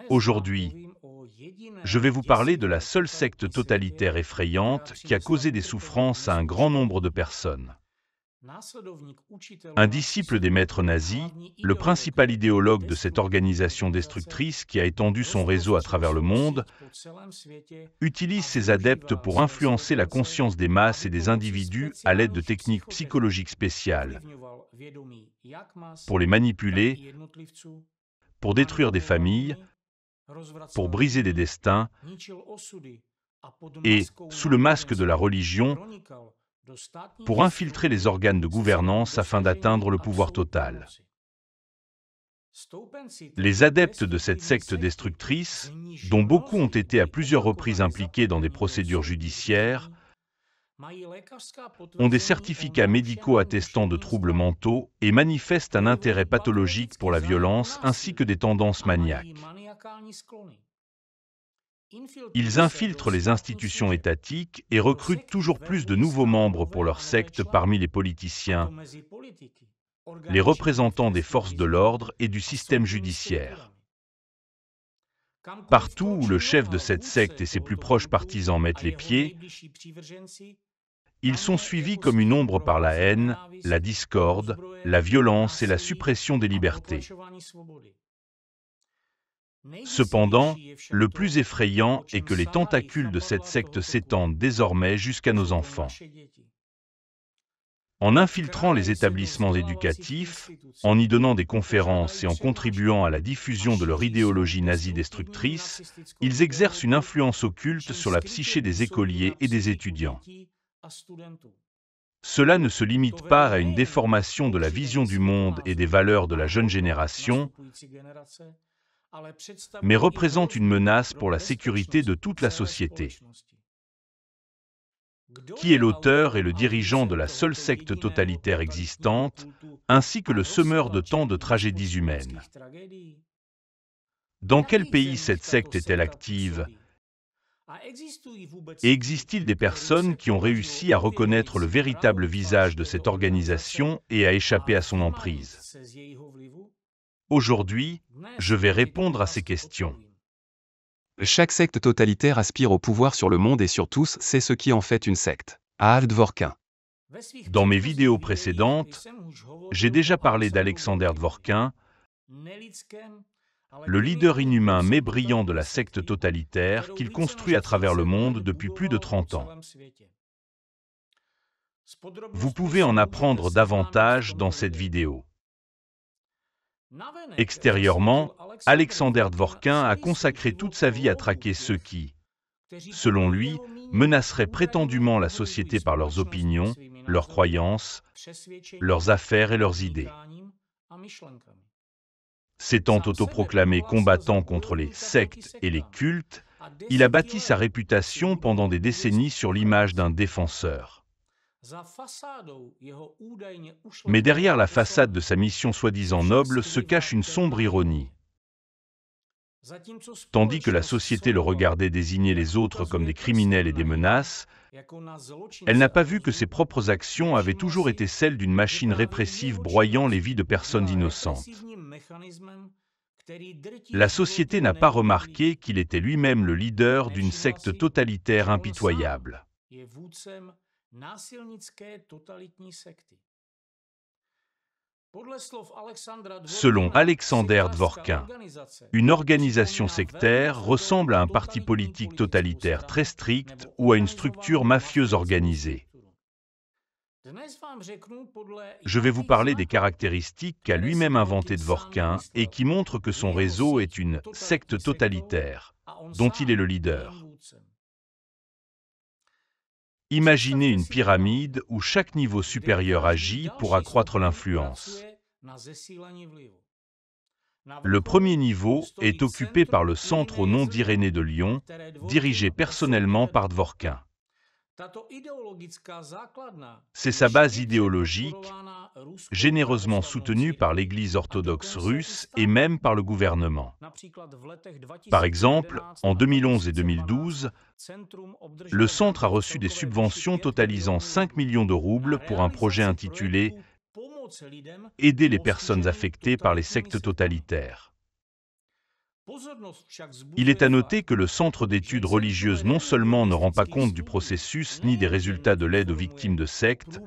Aujourd'hui, je vais vous parler de la seule secte totalitaire effrayante qui a causé des souffrances à un grand nombre de personnes. Un disciple des maîtres nazis, le principal idéologue de cette organisation destructrice qui a étendu son réseau à travers le monde, utilise ses adeptes pour influencer la conscience des masses et des individus à l'aide de techniques psychologiques spéciales, pour les manipuler, pour détruire des familles, pour briser des destins, et, sous le masque de la religion, pour infiltrer les organes de gouvernance afin d'atteindre le pouvoir total. Les adeptes de cette secte destructrice, dont beaucoup ont été à plusieurs reprises impliqués dans des procédures judiciaires, ont des certificats médicaux attestant de troubles mentaux et manifestent un intérêt pathologique pour la violence ainsi que des tendances maniaques. Ils infiltrent les institutions étatiques et recrutent toujours plus de nouveaux membres pour leur secte parmi les politiciens, les représentants des forces de l'ordre et du système judiciaire. Partout où le chef de cette secte et ses plus proches partisans mettent les pieds, ils sont suivis comme une ombre par la haine, la discorde, la violence et la suppression des libertés. Cependant, le plus effrayant est que les tentacules de cette secte s'étendent désormais jusqu'à nos enfants. En infiltrant les établissements éducatifs, en y donnant des conférences et en contribuant à la diffusion de leur idéologie nazie destructrice, ils exercent une influence occulte sur la psyché des écoliers et des étudiants. Cela ne se limite pas à une déformation de la vision du monde et des valeurs de la jeune génération, mais représente une menace pour la sécurité de toute la société. Qui est l'auteur et le dirigeant de la seule secte totalitaire existante, ainsi que le semeur de tant de tragédies humaines? Dans quel pays cette secte est-elle active? Et existe-t-il des personnes qui ont réussi à reconnaître le véritable visage de cette organisation et à échapper à son emprise? Aujourd'hui, je vais répondre à ces questions. Chaque secte totalitaire aspire au pouvoir sur le monde et sur tous, c'est ce qui en fait une secte. Aal Dvorkin. Dans mes vidéos précédentes, j'ai déjà parlé d'Alexander Dvorkin, le leader inhumain mais brillant de la secte totalitaire qu'il construit à travers le monde depuis plus de 30 ans. Vous pouvez en apprendre davantage dans cette vidéo. Extérieurement, Alexander Dvorkin a consacré toute sa vie à traquer ceux qui, selon lui, menaceraient prétendument la société par leurs opinions, leurs croyances, leurs affaires et leurs idées. S'étant autoproclamé combattant contre les sectes et les cultes, il a bâti sa réputation pendant des décennies sur l'image d'un défenseur. Mais derrière la façade de sa mission soi-disant noble se cache une sombre ironie. Tandis que la société le regardait désigner les autres comme des criminels et des menaces, elle n'a pas vu que ses propres actions avaient toujours été celles d'une machine répressive broyant les vies de personnes innocentes. La société n'a pas remarqué qu'il était lui-même le leader d'une secte totalitaire impitoyable. Selon Alexander Dvorkin, une organisation sectaire ressemble à un parti politique totalitaire très strict ou à une structure mafieuse organisée. Je vais vous parler des caractéristiques qu'a lui-même inventé Dvorkin et qui montrent que son réseau est une secte totalitaire, dont il est le leader. Imaginez une pyramide où chaque niveau supérieur agit pour accroître l'influence. Le premier niveau est occupé par le centre au nom d'Irénée de Lyon, dirigé personnellement par Dvorkin. C'est sa base idéologique, généreusement soutenue par l'Église orthodoxe russe et même par le gouvernement. Par exemple, en 2011 et 2012, le centre a reçu des subventions totalisant 5 millions de roubles pour un projet intitulé « Aider les personnes affectées par les sectes totalitaires ». Il est à noter que le Centre d'études religieuses non seulement ne rend pas compte du processus ni des résultats de l'aide aux victimes de sectes,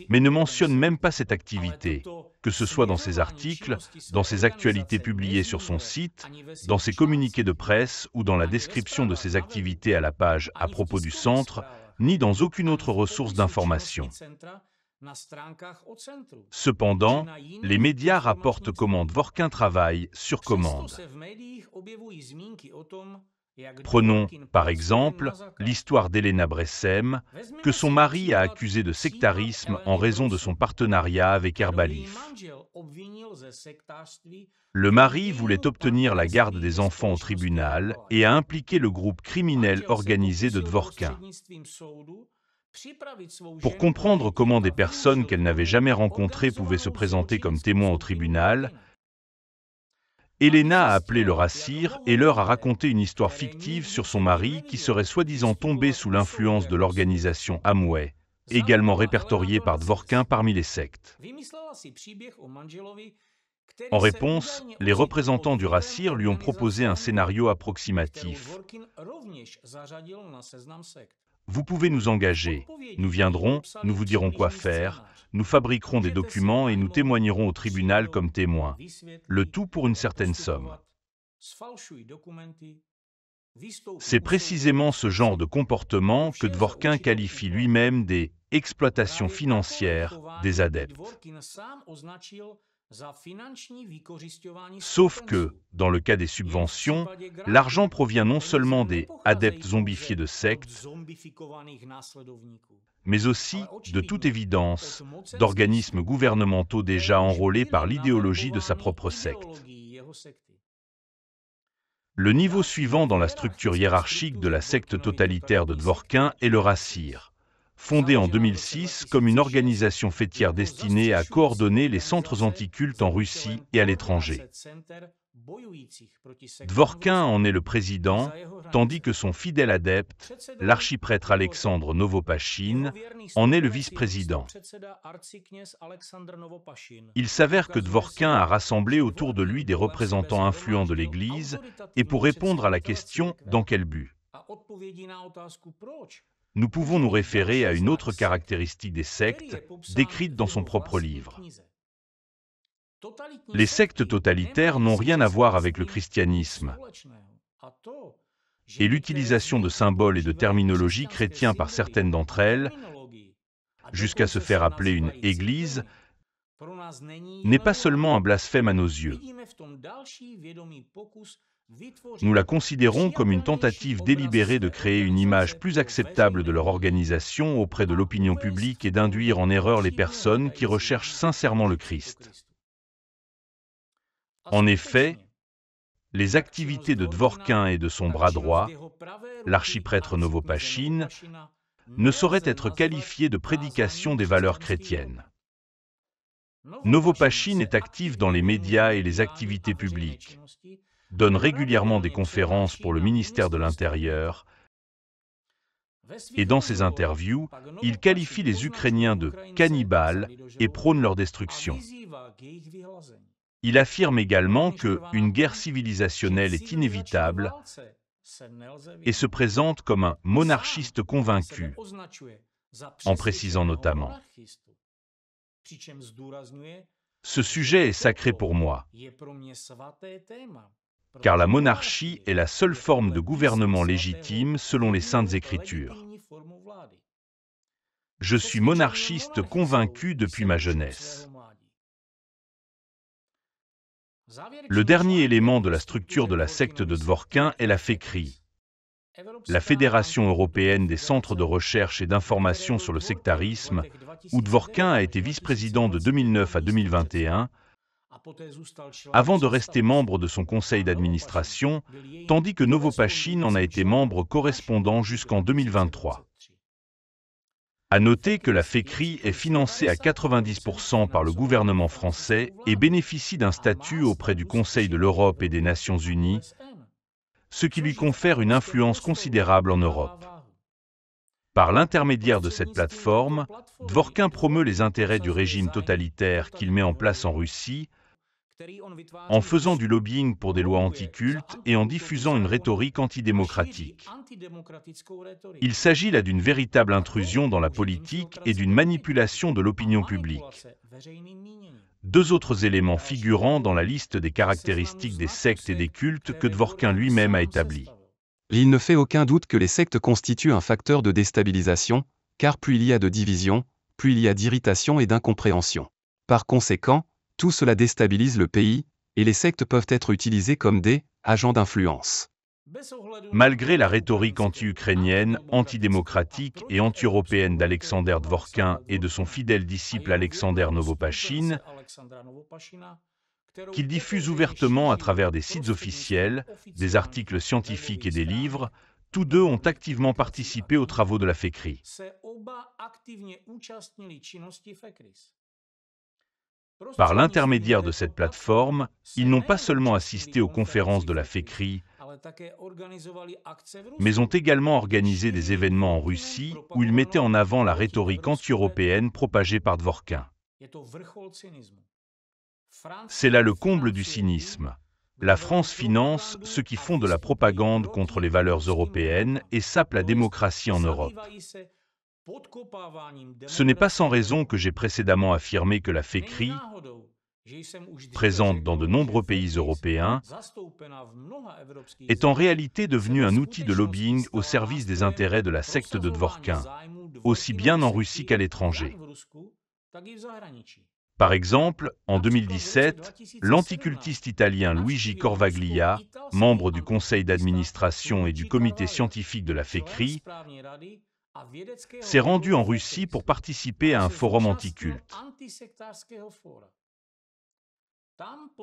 mais ne mentionne même pas cette activité, que ce soit dans ses articles, dans ses actualités publiées sur son site, dans ses communiqués de presse ou dans la description de ses activités à la page à propos du centre, ni dans aucune autre ressource d'information. Cependant, les médias rapportent comment Dvorkin travaille sur commande. Prenons, par exemple, l'histoire d'Elena Bressem, que son mari a accusée de sectarisme en raison de son partenariat avec Herbalif. Le mari voulait obtenir la garde des enfants au tribunal et a impliqué le groupe criminel organisé de Dvorkin. Pour comprendre comment des personnes qu'elle n'avait jamais rencontrées pouvaient se présenter comme témoins au tribunal, Elena a appelé le Rassir et leur a raconté une histoire fictive sur son mari qui serait soi-disant tombé sous l'influence de l'organisation Amway, également répertoriée par Dvorkin parmi les sectes. En réponse, les représentants du Rassir lui ont proposé un scénario approximatif. Vous pouvez nous engager, nous viendrons, nous vous dirons quoi faire, nous fabriquerons des documents et nous témoignerons au tribunal comme témoins, le tout pour une certaine somme. C'est précisément ce genre de comportement que Dvorkin qualifie lui-même des « exploitations financières » des adeptes. Sauf que, dans le cas des subventions, l'argent provient non seulement des adeptes zombifiés de sectes, mais aussi, de toute évidence, d'organismes gouvernementaux déjà enrôlés par l'idéologie de sa propre secte. Le niveau suivant dans la structure hiérarchique de la secte totalitaire de Dvorkin est le Rassir, fondé en 2006 comme une organisation fêtière destinée à coordonner les centres anticultes en Russie et à l'étranger. Dvorkin en est le président, tandis que son fidèle adepte, l'archiprêtre Alexandre Novopachine, en est le vice-président. Il s'avère que Dvorkin a rassemblé autour de lui des représentants influents de l'Église, et pour répondre à la question « dans quel but ?», nous pouvons nous référer à une autre caractéristique des sectes, décrite dans son propre livre. Les sectes totalitaires n'ont rien à voir avec le christianisme, et l'utilisation de symboles et de terminologie chrétiens par certaines d'entre elles, jusqu'à se faire appeler une « église », n'est pas seulement un blasphème à nos yeux. Nous la considérons comme une tentative délibérée de créer une image plus acceptable de leur organisation auprès de l'opinion publique et d'induire en erreur les personnes qui recherchent sincèrement le Christ. En effet, les activités de Dvorkin et de son bras droit, l'archiprêtre Novopachine, ne sauraient être qualifiées de prédication des valeurs chrétiennes. Novopachine est actif dans les médias et les activités publiques, donne régulièrement des conférences pour le ministère de l'Intérieur, et dans ses interviews, il qualifie les Ukrainiens de « cannibales » et prône leur destruction. Il affirme également qu'une guerre civilisationnelle est inévitable et se présente comme un monarchiste convaincu, en précisant notamment « Ce sujet est sacré pour moi, car la monarchie est la seule forme de gouvernement légitime selon les Saintes Écritures. Je suis monarchiste convaincu depuis ma jeunesse. » Le dernier élément de la structure de la secte de Dvorkin est la FECRI, la Fédération européenne des centres de recherche et d'information sur le sectarisme, où Dvorkin a été vice-président de 2009 à 2021, avant de rester membre de son conseil d'administration, tandis que Novopachine en a été membre correspondant jusqu'en 2023. À noter que la FECRI est financée à 90% par le gouvernement français et bénéficie d'un statut auprès du Conseil de l'Europe et des Nations Unies, ce qui lui confère une influence considérable en Europe. Par l'intermédiaire de cette plateforme, Dvorkin promeut les intérêts du régime totalitaire qu'il met en place en Russie, en faisant du lobbying pour des lois anticultes et en diffusant une rhétorique antidémocratique. Il s'agit là d'une véritable intrusion dans la politique et d'une manipulation de l'opinion publique. Deux autres éléments figurant dans la liste des caractéristiques des sectes et des cultes que Dworkin lui-même a établis. Il ne fait aucun doute que les sectes constituent un facteur de déstabilisation, car plus il y a de division, plus il y a d'irritation et d'incompréhension. Par conséquent, tout cela déstabilise le pays, et les sectes peuvent être utilisées comme des agents d'influence. Malgré la rhétorique anti-ukrainienne, antidémocratique et anti-européenne d'Alexander Dworkin et de son fidèle disciple Alexander Novopachine, qu'il diffuse ouvertement à travers des sites officiels, des articles scientifiques et des livres, tous deux ont activement participé aux travaux de la FECRI. Par l'intermédiaire de cette plateforme, ils n'ont pas seulement assisté aux conférences de la FECRI, mais ont également organisé des événements en Russie où ils mettaient en avant la rhétorique anti-européenne propagée par Dworkin. C'est là le comble du cynisme. La France finance ceux qui font de la propagande contre les valeurs européennes et sapent la démocratie en Europe. Ce n'est pas sans raison que j'ai précédemment affirmé que la FECRI, présente dans de nombreux pays européens, est en réalité devenue un outil de lobbying au service des intérêts de la secte de Dworkin, aussi bien en Russie qu'à l'étranger. Par exemple, en 2017, l'anticultiste italien Luigi Corvaglia, membre du conseil d'administration et du comité scientifique de la FECRI, s'est rendu en Russie pour participer à un forum anticulte.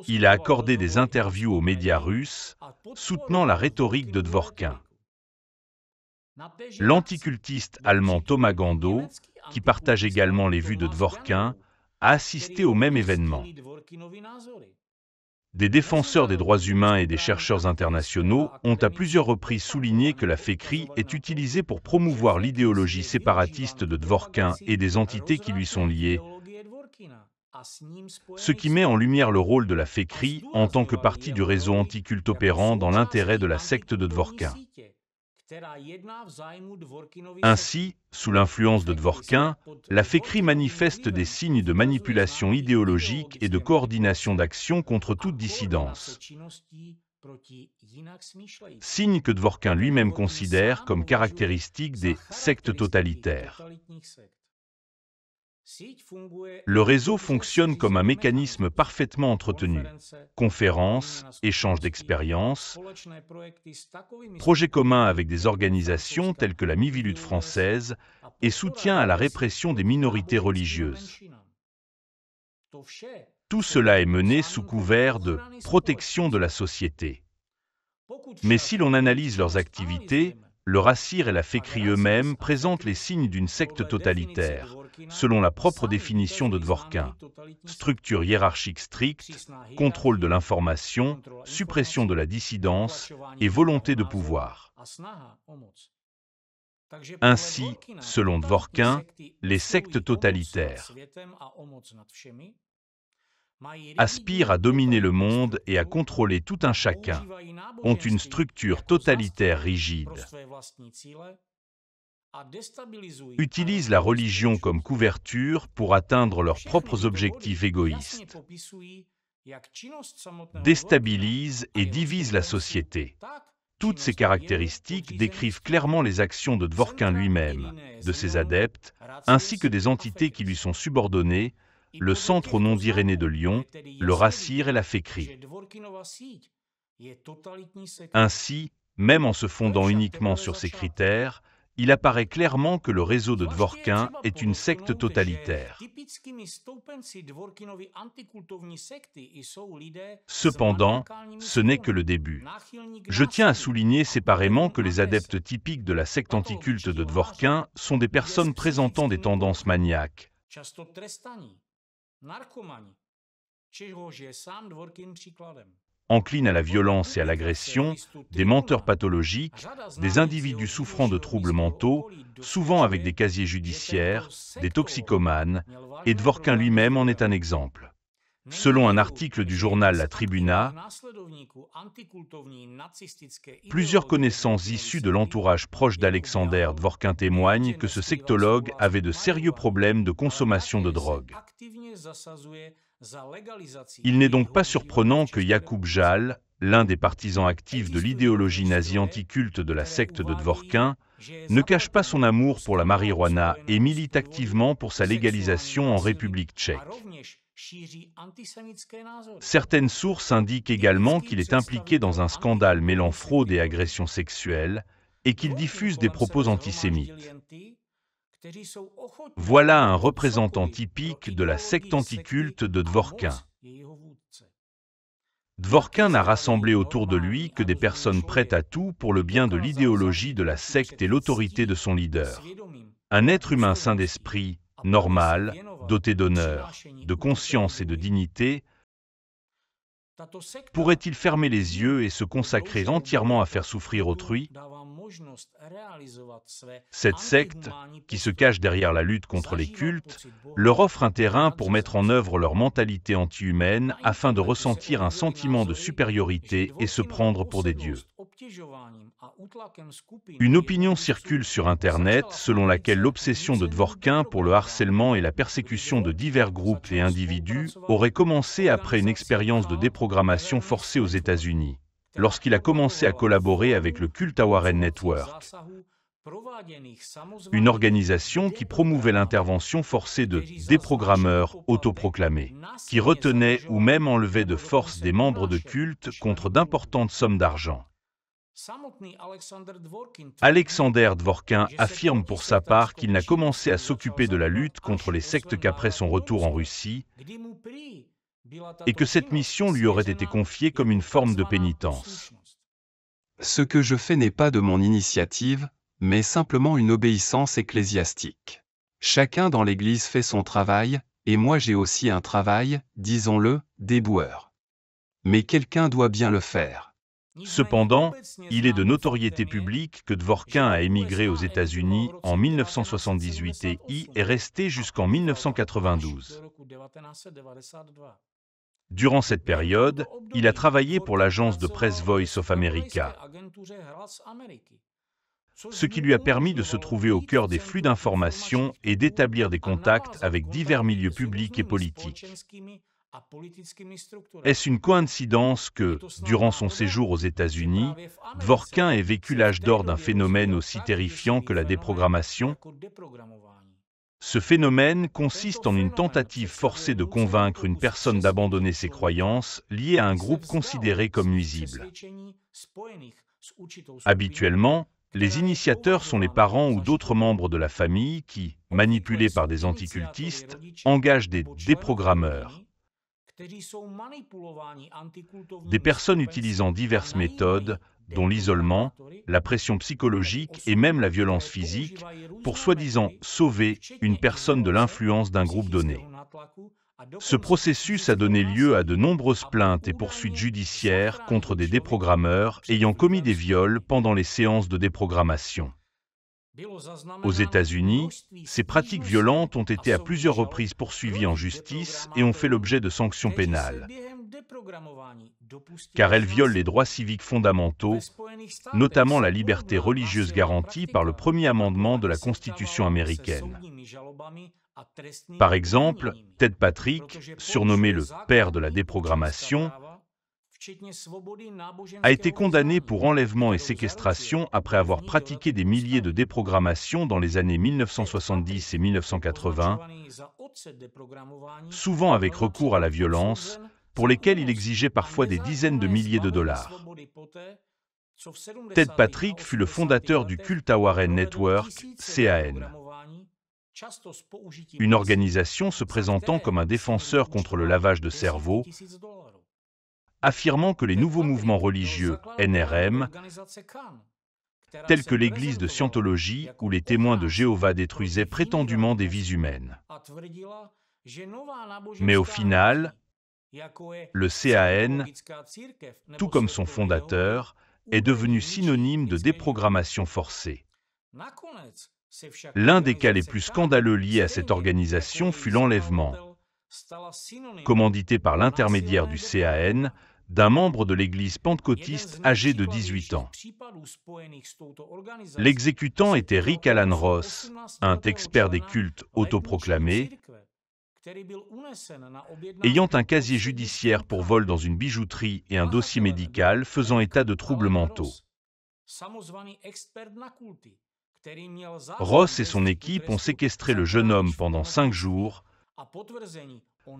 Il a accordé des interviews aux médias russes, soutenant la rhétorique de Dworkin. L'anticultiste allemand Thomas Gando, qui partage également les vues de Dworkin, a assisté au même événement. Des défenseurs des droits humains et des chercheurs internationaux ont à plusieurs reprises souligné que la FECRI est utilisée pour promouvoir l'idéologie séparatiste de Dworkin et des entités qui lui sont liées, ce qui met en lumière le rôle de la FECRI en tant que partie du réseau anticulte opérant dans l'intérêt de la secte de Dworkin. Ainsi, sous l'influence de Dworkin, la FECRI manifeste des signes de manipulation idéologique et de coordination d'action contre toute dissidence. Signes que Dworkin lui-même considère comme caractéristiques des sectes totalitaires. Le réseau fonctionne comme un mécanisme parfaitement entretenu. Conférences, échanges d'expériences, projets communs avec des organisations telles que la Mivilude française et soutien à la répression des minorités religieuses. Tout cela est mené sous couvert de protection de la société. Mais si l'on analyse leurs activités, le Rassir et la FECRI eux-mêmes présentent les signes d'une secte totalitaire, selon la propre définition de Dworkin. Structure hiérarchique stricte, contrôle de l'information, suppression de la dissidence et volonté de pouvoir. Ainsi, selon Dworkin, les sectes totalitaires aspirent à dominer le monde et à contrôler tout un chacun, ont une structure totalitaire rigide, utilisent la religion comme couverture pour atteindre leurs propres objectifs égoïstes, déstabilisent et divisent la société. Toutes ces caractéristiques décrivent clairement les actions de Dworkin lui-même, de ses adeptes, ainsi que des entités qui lui sont subordonnées, le Centre au nom d'Irénée de Lyon, le Rassir et la FECRI. Ainsi, même en se fondant uniquement sur ces critères, il apparaît clairement que le réseau de Dworkin est une secte totalitaire. Cependant, ce n'est que le début. Je tiens à souligner séparément que les adeptes typiques de la secte anticulte de Dworkin sont des personnes présentant des tendances maniaques, enclines à la violence et à l'agression, des menteurs pathologiques, des individus souffrant de troubles mentaux, souvent avec des casiers judiciaires, des toxicomanes, et Dworkin lui-même en est un exemple. Selon un article du journal La Tribuna, plusieurs connaissances issues de l'entourage proche d'Alexander Dvorkin témoignent que ce sectologue avait de sérieux problèmes de consommation de drogue. Il n'est donc pas surprenant que Jakub Jal, l'un des partisans actifs de l'idéologie nazie anticulte de la secte de Dvorkin, ne cache pas son amour pour la marijuana et milite activement pour sa légalisation en République tchèque. Certaines sources indiquent également qu'il est impliqué dans un scandale mêlant fraude et agression sexuelle et qu'il diffuse des propos antisémites. Voilà un représentant typique de la secte anticulte de Dvorkin. Dvorkin n'a rassemblé autour de lui que des personnes prêtes à tout pour le bien de l'idéologie de la secte et l'autorité de son leader. Un être humain sain d'esprit, normal, doté d'honneur, de conscience et de dignité, pourrait-il fermer les yeux et se consacrer entièrement à faire souffrir autrui? Cette secte, qui se cache derrière la lutte contre les cultes, leur offre un terrain pour mettre en œuvre leur mentalité anti-humaine afin de ressentir un sentiment de supériorité et se prendre pour des dieux. Une opinion circule sur Internet selon laquelle l'obsession de Dvorkin pour le harcèlement et la persécution de divers groupes et individus aurait commencé après une expérience de déprogrammation forcée aux États-Unis, lorsqu'il a commencé à collaborer avec le Cult Warren Network, une organisation qui promouvait l'intervention forcée de déprogrammeurs autoproclamés, qui retenaient ou même enlevaient de force des membres de culte contre d'importantes sommes d'argent. Alexander Dvorkin affirme pour sa part qu'il n'a commencé à s'occuper de la lutte contre les sectes qu'après son retour en Russie, et que cette mission lui aurait été confiée comme une forme de pénitence. Ce que je fais n'est pas de mon initiative, mais simplement une obéissance ecclésiastique. Chacun dans l'Église fait son travail, et moi j'ai aussi un travail, disons-le, d'éboueur. Mais quelqu'un doit bien le faire. Cependant, il est de notoriété publique que Dvorkin a émigré aux États-Unis en 1978 et y est resté jusqu'en 1992. Durant cette période, il a travaillé pour l'agence de presse Voice of America, ce qui lui a permis de se trouver au cœur des flux d'informations et d'établir des contacts avec divers milieux publics et politiques. Est-ce une coïncidence que, durant son séjour aux États-Unis, Dvorkin ait vécu l'âge d'or d'un phénomène aussi terrifiant que la déprogrammation? Ce phénomène consiste en une tentative forcée de convaincre une personne d'abandonner ses croyances liées à un groupe considéré comme nuisible. Habituellement, les initiateurs sont les parents ou d'autres membres de la famille qui, manipulés par des anticultistes, engagent des déprogrammeurs. Des personnes utilisant diverses méthodes, dont l'isolement, la pression psychologique et même la violence physique, pour soi-disant sauver une personne de l'influence d'un groupe donné. Ce processus a donné lieu à de nombreuses plaintes et poursuites judiciaires contre des déprogrammeurs ayant commis des viols pendant les séances de déprogrammation. Aux États-Unis, ces pratiques violentes ont été à plusieurs reprises poursuivies en justice et ont fait l'objet de sanctions pénales, car elles violent les droits civiques fondamentaux, notamment la liberté religieuse garantie par le premier amendement de la Constitution américaine. Par exemple, Ted Patrick, surnommé le « père de la déprogrammation », a été condamné pour enlèvement et séquestration après avoir pratiqué des milliers de déprogrammations dans les années 1970 et 1980, souvent avec recours à la violence, pour lesquels il exigeait parfois des dizaines de milliers de dollars. Ted Patrick fut le fondateur du Cult Warren Network, CAN, une organisation se présentant comme un défenseur contre le lavage de cerveau, affirmant que les nouveaux mouvements religieux NRM, tels que l'Église de Scientologie ou les témoins de Jéhovah détruisaient prétendument des vies humaines. Mais au final, le CAN, tout comme son fondateur, est devenu synonyme de déprogrammation forcée. L'un des cas les plus scandaleux liés à cette organisation fut l'enlèvement, commandité par l'intermédiaire du CAN, d'un membre de l'Église pentecôtiste âgé de 18 ans. L'exécutant était Rick Alan Ross, un expert des cultes autoproclamé, ayant un casier judiciaire pour vol dans une bijouterie et un dossier médical faisant état de troubles mentaux. Ross et son équipe ont séquestré le jeune homme pendant 5 jours,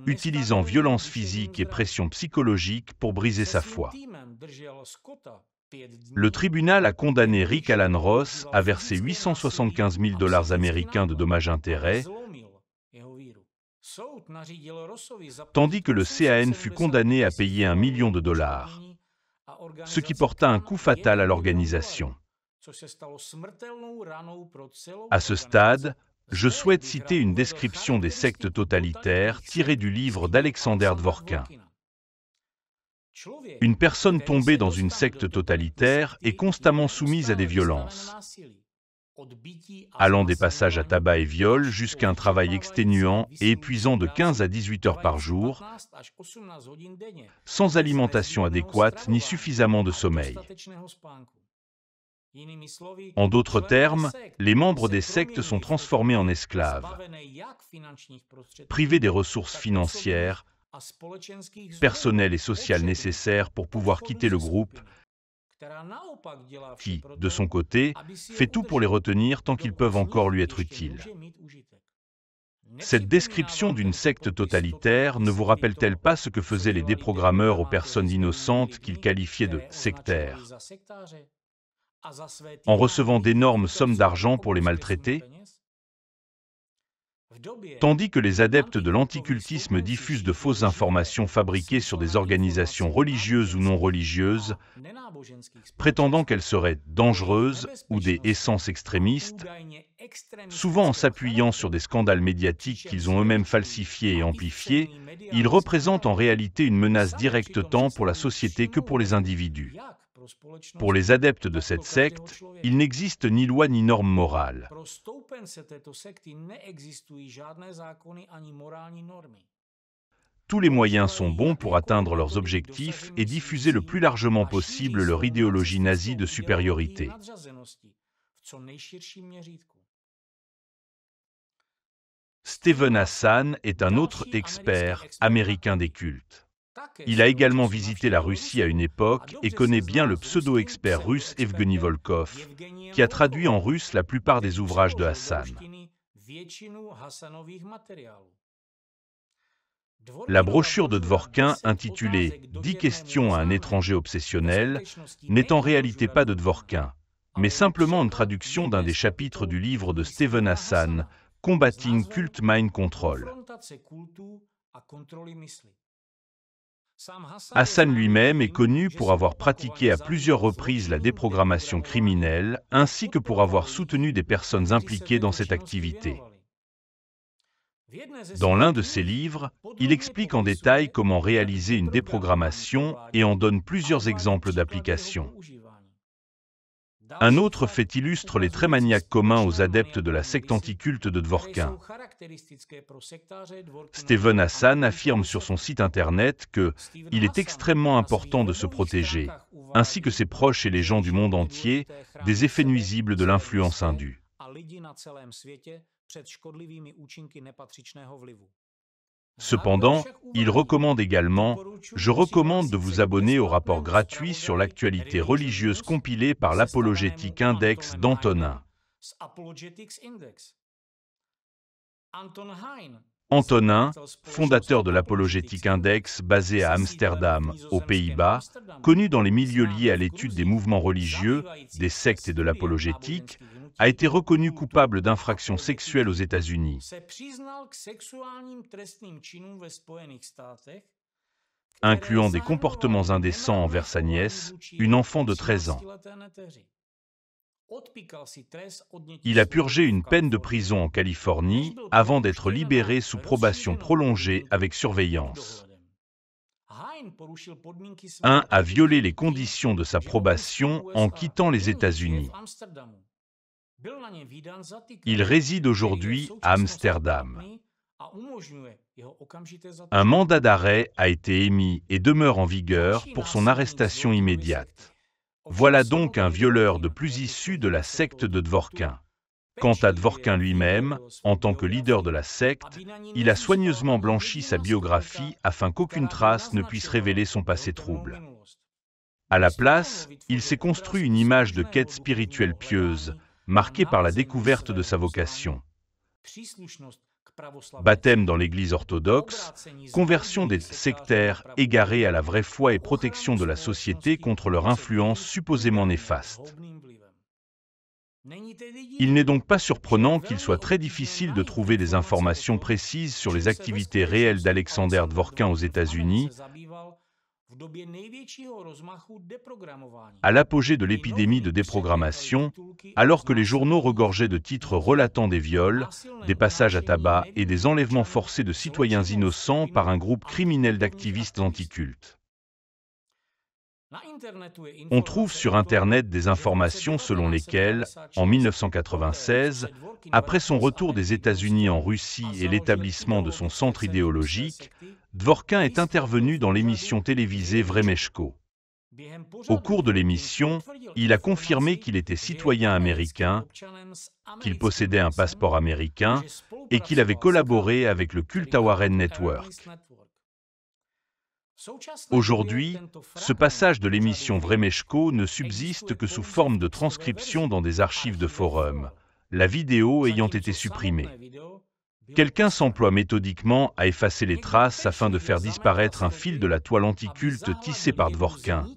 utilisant violence physique et pression psychologique pour briser sa foi. Le tribunal a condamné Rick Alan Ross à verser 875 000 $ américains de dommages-intérêts, tandis que le CAN fut condamné à payer $1 million, ce qui porta un coup fatal à l'organisation. À ce stade, je souhaite citer une description des sectes totalitaires tirée du livre d'Alexander Dworkin. Une personne tombée dans une secte totalitaire est constamment soumise à des violences, allant des passages à tabac et viol jusqu'à un travail exténuant et épuisant de 15 à 18 heures par jour, sans alimentation adéquate ni suffisamment de sommeil. En d'autres termes, les membres des sectes sont transformés en esclaves, privés des ressources financières, personnelles et sociales nécessaires pour pouvoir quitter le groupe, qui, de son côté, fait tout pour les retenir tant qu'ils peuvent encore lui être utiles. Cette description d'une secte totalitaire ne vous rappelle-t-elle pas ce que faisaient les déprogrammeurs aux personnes innocentes qu'ils qualifiaient de sectaires, en recevant d'énormes sommes d'argent pour les maltraiter? Tandis que les adeptes de l'anticultisme diffusent de fausses informations fabriquées sur des organisations religieuses ou non religieuses, prétendant qu'elles seraient dangereuses ou des essences extrémistes, souvent en s'appuyant sur des scandales médiatiques qu'ils ont eux-mêmes falsifiés et amplifiés, ils représentent en réalité une menace directe tant pour la société que pour les individus. Pour les adeptes de cette secte, il n'existe ni loi ni norme morale. Tous les moyens sont bons pour atteindre leurs objectifs et diffuser le plus largement possible leur idéologie nazie de supériorité. Steven Hassan est un autre expert américain des cultes. Il a également visité la Russie à une époque et connaît bien le pseudo-expert russe Evgeny Volkov, qui a traduit en russe la plupart des ouvrages de Hassan. La brochure de Dworkin, intitulée « 10 questions à un étranger obsessionnel », n'est en réalité pas de Dworkin, mais simplement une traduction d'un des chapitres du livre de Steven Hassan, « Combating Cult Mind Control ». Hassan lui-même est connu pour avoir pratiqué à plusieurs reprises la déprogrammation criminelle, ainsi que pour avoir soutenu des personnes impliquées dans cette activité. Dans l'un de ses livres, il explique en détail comment réaliser une déprogrammation et en donne plusieurs exemples d'applications. Un autre fait illustre les traits maniaques communs aux adeptes de la secte anticulte de Dworkin. Steven Hassan affirme sur son site internet que « il est extrêmement important de se protéger, ainsi que ses proches et les gens du monde entier, des effets nuisibles de l'influence indue ». Cependant, il recommande également « Je recommande de vous abonner au rapport gratuit sur l'actualité religieuse compilé par l'Apologétique Index d'Antonin. » Antonin, fondateur de l'Apologétique Index basé à Amsterdam, aux Pays-Bas, connu dans les milieux liés à l'étude des mouvements religieux, des sectes et de l'apologétique, a été reconnu coupable d'infractions sexuelles aux États-Unis, incluant des comportements indécents envers sa nièce, une enfant de 13 ans. Il a purgé une peine de prison en Californie avant d'être libéré sous probation prolongée avec surveillance. Un a violé les conditions de sa probation en quittant les États-Unis. Il réside aujourd'hui à Amsterdam. Un mandat d'arrêt a été émis et demeure en vigueur pour son arrestation immédiate. Voilà donc un violeur de plus issu de la secte de Dvorkin. Quant à Dvorkin lui-même, en tant que leader de la secte, il a soigneusement blanchi sa biographie afin qu'aucune trace ne puisse révéler son passé trouble. À la place, il s'est construit une image de quête spirituelle pieuse, marquée par la découverte de sa vocation. Baptême dans l'Église orthodoxe, conversion des sectaires égarés à la vraie foi et protection de la société contre leur influence supposément néfaste. Il n'est donc pas surprenant qu'il soit très difficile de trouver des informations précises sur les activités réelles d'Alexander Dvorkin aux États-Unis, à l'apogée de l'épidémie de déprogrammation, alors que les journaux regorgeaient de titres relatant des viols, des passages à tabac et des enlèvements forcés de citoyens innocents par un groupe criminel d'activistes anticultes. On trouve sur Internet des informations selon lesquelles, en 1996, après son retour des États-Unis en Russie et l'établissement de son centre idéologique, Dvorkin est intervenu dans l'émission télévisée Vremeshko. Au cours de l'émission, il a confirmé qu'il était citoyen américain, qu'il possédait un passeport américain et qu'il avait collaboré avec le Cult Warren Network. Aujourd'hui, ce passage de l'émission Vremeshko ne subsiste que sous forme de transcription dans des archives de forums, la vidéo ayant été supprimée. Quelqu'un s'emploie méthodiquement à effacer les traces afin de faire disparaître un fil de la toile anticulte tissée par Dvorkin,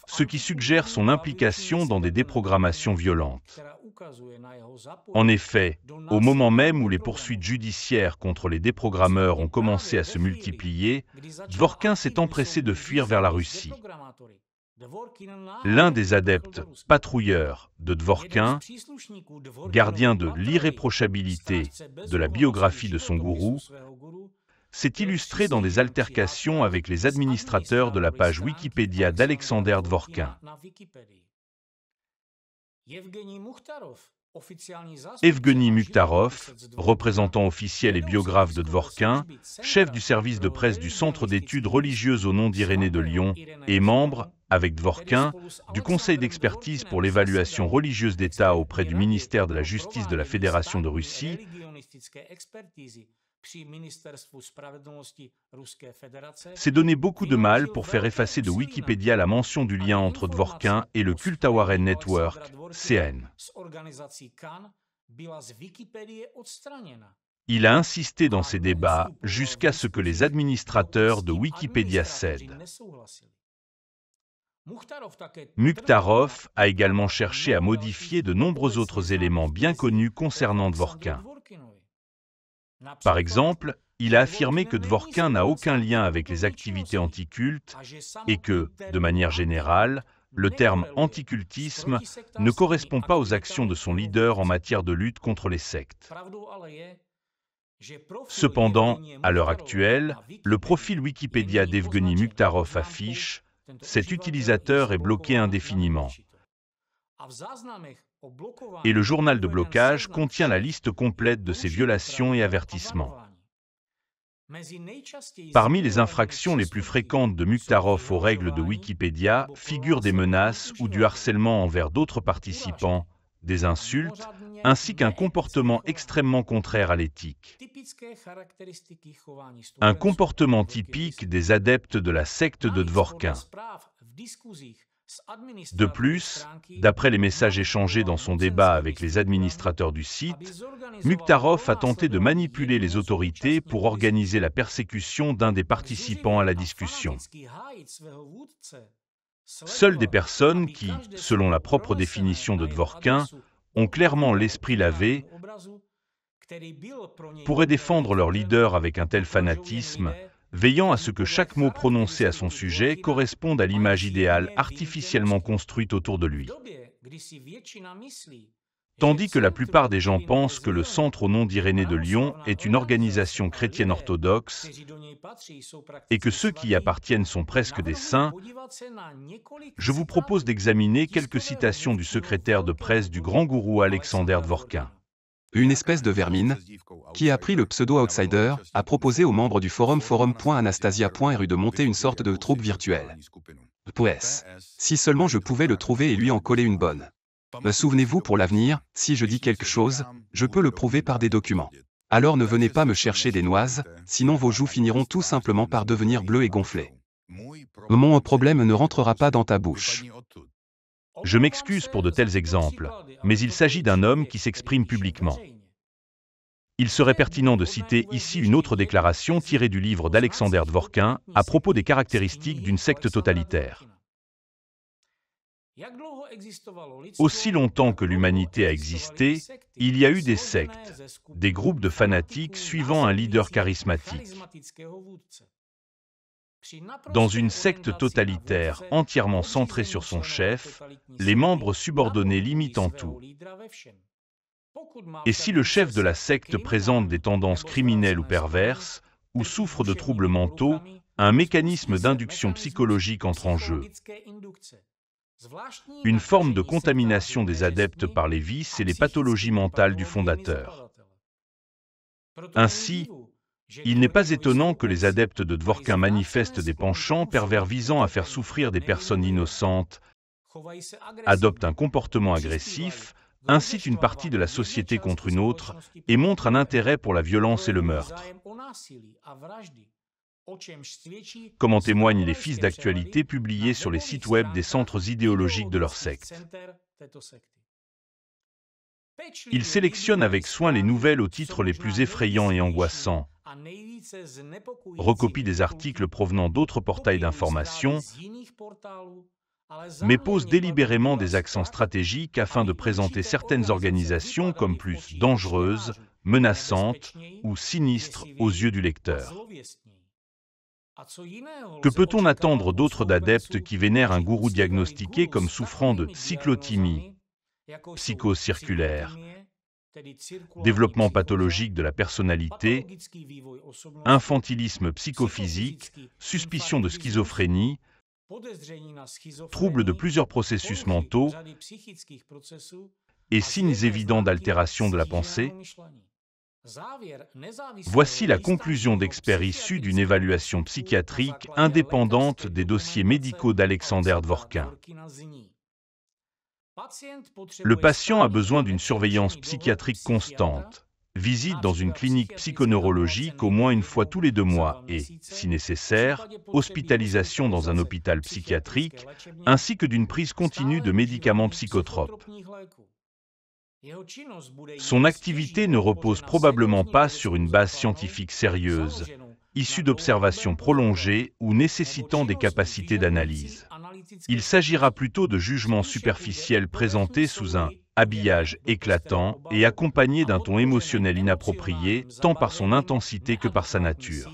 ce qui suggère son implication dans des déprogrammations violentes. En effet, au moment même où les poursuites judiciaires contre les déprogrammeurs ont commencé à se multiplier, Dvorkin s'est empressé de fuir vers la Russie. L'un des adeptes patrouilleurs de Dvorkin, gardien de l'irréprochabilité de la biographie de son gourou, s'est illustré dans des altercations avec les administrateurs de la page Wikipédia d'Alexander Dvorkin. Evgueni Mukhtarov, représentant officiel et biographe de Dvorkin, chef du service de presse du Centre d'études religieuses au nom d'Irénée de Lyon, et membre, avec Dvorkin, du Conseil d'expertise pour l'évaluation religieuse d'État auprès du ministère de la Justice de la Fédération de Russie, s'est donné beaucoup de mal pour faire effacer de Wikipédia la mention du lien entre Dvorkin et le Cult Warren Network, CN. Il a insisté dans ses débats jusqu'à ce que les administrateurs de Wikipédia cèdent. Mukhtarov a également cherché à modifier de nombreux autres éléments bien connus concernant Dvorkin. Par exemple, il a affirmé que Dvorkin n'a aucun lien avec les activités anticultes et que, de manière générale, le terme anticultisme ne correspond pas aux actions de son leader en matière de lutte contre les sectes. Cependant, à l'heure actuelle, le profil Wikipédia d'Evgueni Mukhtarov affiche « Cet utilisateur est bloqué indéfiniment ». Et le journal de blocage contient la liste complète de ces violations et avertissements. Parmi les infractions les plus fréquentes de Mukhtarov aux règles de Wikipédia figurent des menaces ou du harcèlement envers d'autres participants, des insultes, ainsi qu'un comportement extrêmement contraire à l'éthique. Un comportement typique des adeptes de la secte de Dvorkin. De plus, d'après les messages échangés dans son débat avec les administrateurs du site, Mukhtarov a tenté de manipuler les autorités pour organiser la persécution d'un des participants à la discussion. Seules des personnes qui, selon la propre définition de Dvorkin, ont clairement l'esprit lavé, pourraient défendre leur leader avec un tel fanatisme, veillant à ce que chaque mot prononcé à son sujet corresponde à l'image idéale artificiellement construite autour de lui. Tandis que la plupart des gens pensent que le Centre au nom d'Irénée de Lyon est une organisation chrétienne orthodoxe et que ceux qui y appartiennent sont presque des saints, je vous propose d'examiner quelques citations du secrétaire de presse du grand gourou Alexander Dvorkin. Une espèce de vermine, qui a pris le pseudo-outsider, a proposé aux membres du forum.anastasia.ru de monter une sorte de troupe virtuelle. PS. Si seulement je pouvais le trouver et lui en coller une bonne. Me souvenez-vous pour l'avenir, si je dis quelque chose, je peux le prouver par des documents. Alors ne venez pas me chercher des noises, sinon vos joues finiront tout simplement par devenir bleues et gonflées. Mon problème ne rentrera pas dans ta bouche. Je m'excuse pour de tels exemples, mais il s'agit d'un homme qui s'exprime publiquement. Il serait pertinent de citer ici une autre déclaration tirée du livre d'Alexander Dvorkin à propos des caractéristiques d'une secte totalitaire. Aussi longtemps que l'humanité a existé, il y a eu des sectes, des groupes de fanatiques suivant un leader charismatique. Dans une secte totalitaire entièrement centrée sur son chef, les membres subordonnés limitent en tout. Et si le chef de la secte présente des tendances criminelles ou perverses, ou souffre de troubles mentaux, un mécanisme d'induction psychologique entre en jeu. Une forme de contamination des adeptes par les vices et les pathologies mentales du fondateur. Ainsi, il n'est pas étonnant que les adeptes de Dvorkin manifestent des penchants pervers visant à faire souffrir des personnes innocentes, adoptent un comportement agressif, incitent une partie de la société contre une autre et montrent un intérêt pour la violence et le meurtre. Comme en témoignent les fils d'actualité publiés sur les sites web des centres idéologiques de leur secte. Ils sélectionnent avec soin les nouvelles aux titres les plus effrayants et angoissants, recopient des articles provenant d'autres portails d'information, mais posent délibérément des accents stratégiques afin de présenter certaines organisations comme plus dangereuses, menaçantes ou sinistres aux yeux du lecteur. Que peut-on attendre d'autre d'adeptes qui vénèrent un gourou diagnostiqué comme souffrant de cyclothymie, psychose circulaire, développement pathologique de la personnalité, infantilisme psychophysique, suspicion de schizophrénie, troubles de plusieurs processus mentaux et signes évidents d'altération de la pensée? Voici la conclusion d'experts issus d'une évaluation psychiatrique indépendante des dossiers médicaux d'Alexander Dvorkin. Le patient a besoin d'une surveillance psychiatrique constante, visite dans une clinique psychoneurologique au moins une fois tous les 2 mois et, si nécessaire, hospitalisation dans un hôpital psychiatrique, ainsi que d'une prise continue de médicaments psychotropes. Son activité ne repose probablement pas sur une base scientifique sérieuse, issue d'observations prolongées ou nécessitant des capacités d'analyse. Il s'agira plutôt de jugements superficiels présentés sous un habillage éclatant et accompagnés d'un ton émotionnel inapproprié, tant par son intensité que par sa nature.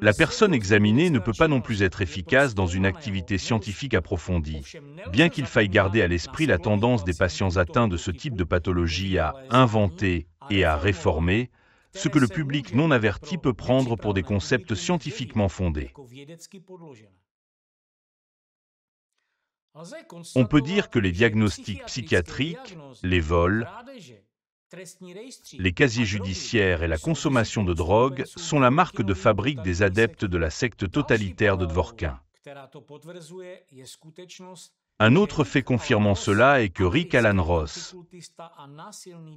La personne examinée ne peut pas non plus être efficace dans une activité scientifique approfondie, bien qu'il faille garder à l'esprit la tendance des patients atteints de ce type de pathologie à inventer et à réformer, ce que le public non averti peut prendre pour des concepts scientifiquement fondés. On peut dire que les diagnostics psychiatriques, les vols, les casiers judiciaires et la consommation de drogue sont la marque de fabrique des adeptes de la secte totalitaire de Dvorkin. Un autre fait confirmant cela est que Rick Alan Ross,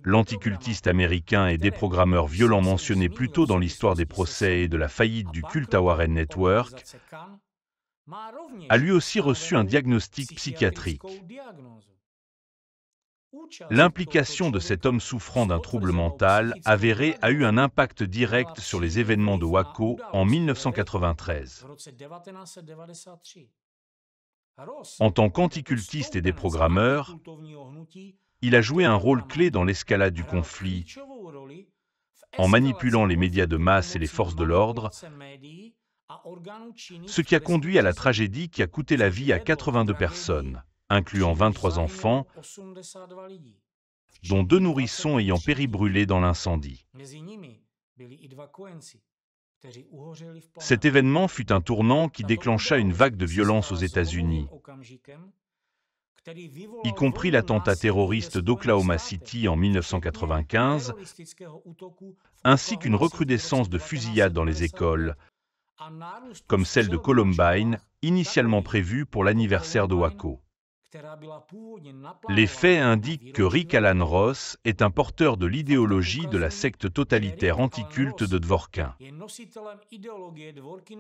l'anticultiste américain et déprogrammeur violent mentionné plus tôt dans l'histoire des procès et de la faillite du culte à Warren Network, a lui aussi reçu un diagnostic psychiatrique. L'implication de cet homme souffrant d'un trouble mental avéré a eu un impact direct sur les événements de Waco en 1993. En tant qu'anticultiste et déprogrammeur, il a joué un rôle clé dans l'escalade du conflit, en manipulant les médias de masse et les forces de l'ordre, ce qui a conduit à la tragédie qui a coûté la vie à 82 personnes, incluant 23 enfants, dont 2 nourrissons ayant péri brûlés dans l'incendie. Cet événement fut un tournant qui déclencha une vague de violence aux États-Unis, y compris l'attentat terroriste d'Oklahoma City en 1995, ainsi qu'une recrudescence de fusillades dans les écoles, comme celle de Columbine, initialement prévue pour l'anniversaire de Waco. Les faits indiquent que Rick Alan Ross est un porteur de l'idéologie de la secte totalitaire anticulte de Dworkin.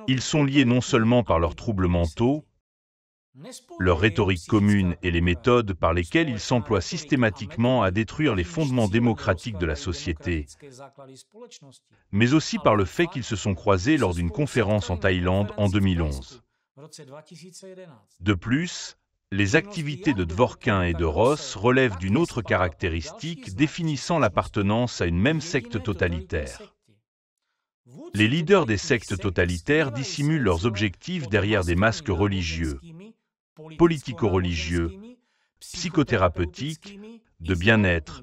Ils sont liés non seulement par leurs troubles mentaux, leur rhétorique commune et les méthodes par lesquelles ils s'emploient systématiquement à détruire les fondements démocratiques de la société, mais aussi par le fait qu'ils se sont croisés lors d'une conférence en Thaïlande en 2011. De plus, les activités de Dworkin et de Ross relèvent d'une autre caractéristique définissant l'appartenance à une même secte totalitaire. Les leaders des sectes totalitaires dissimulent leurs objectifs derrière des masques religieux, politico-religieux, psychothérapeutiques, de bien-être,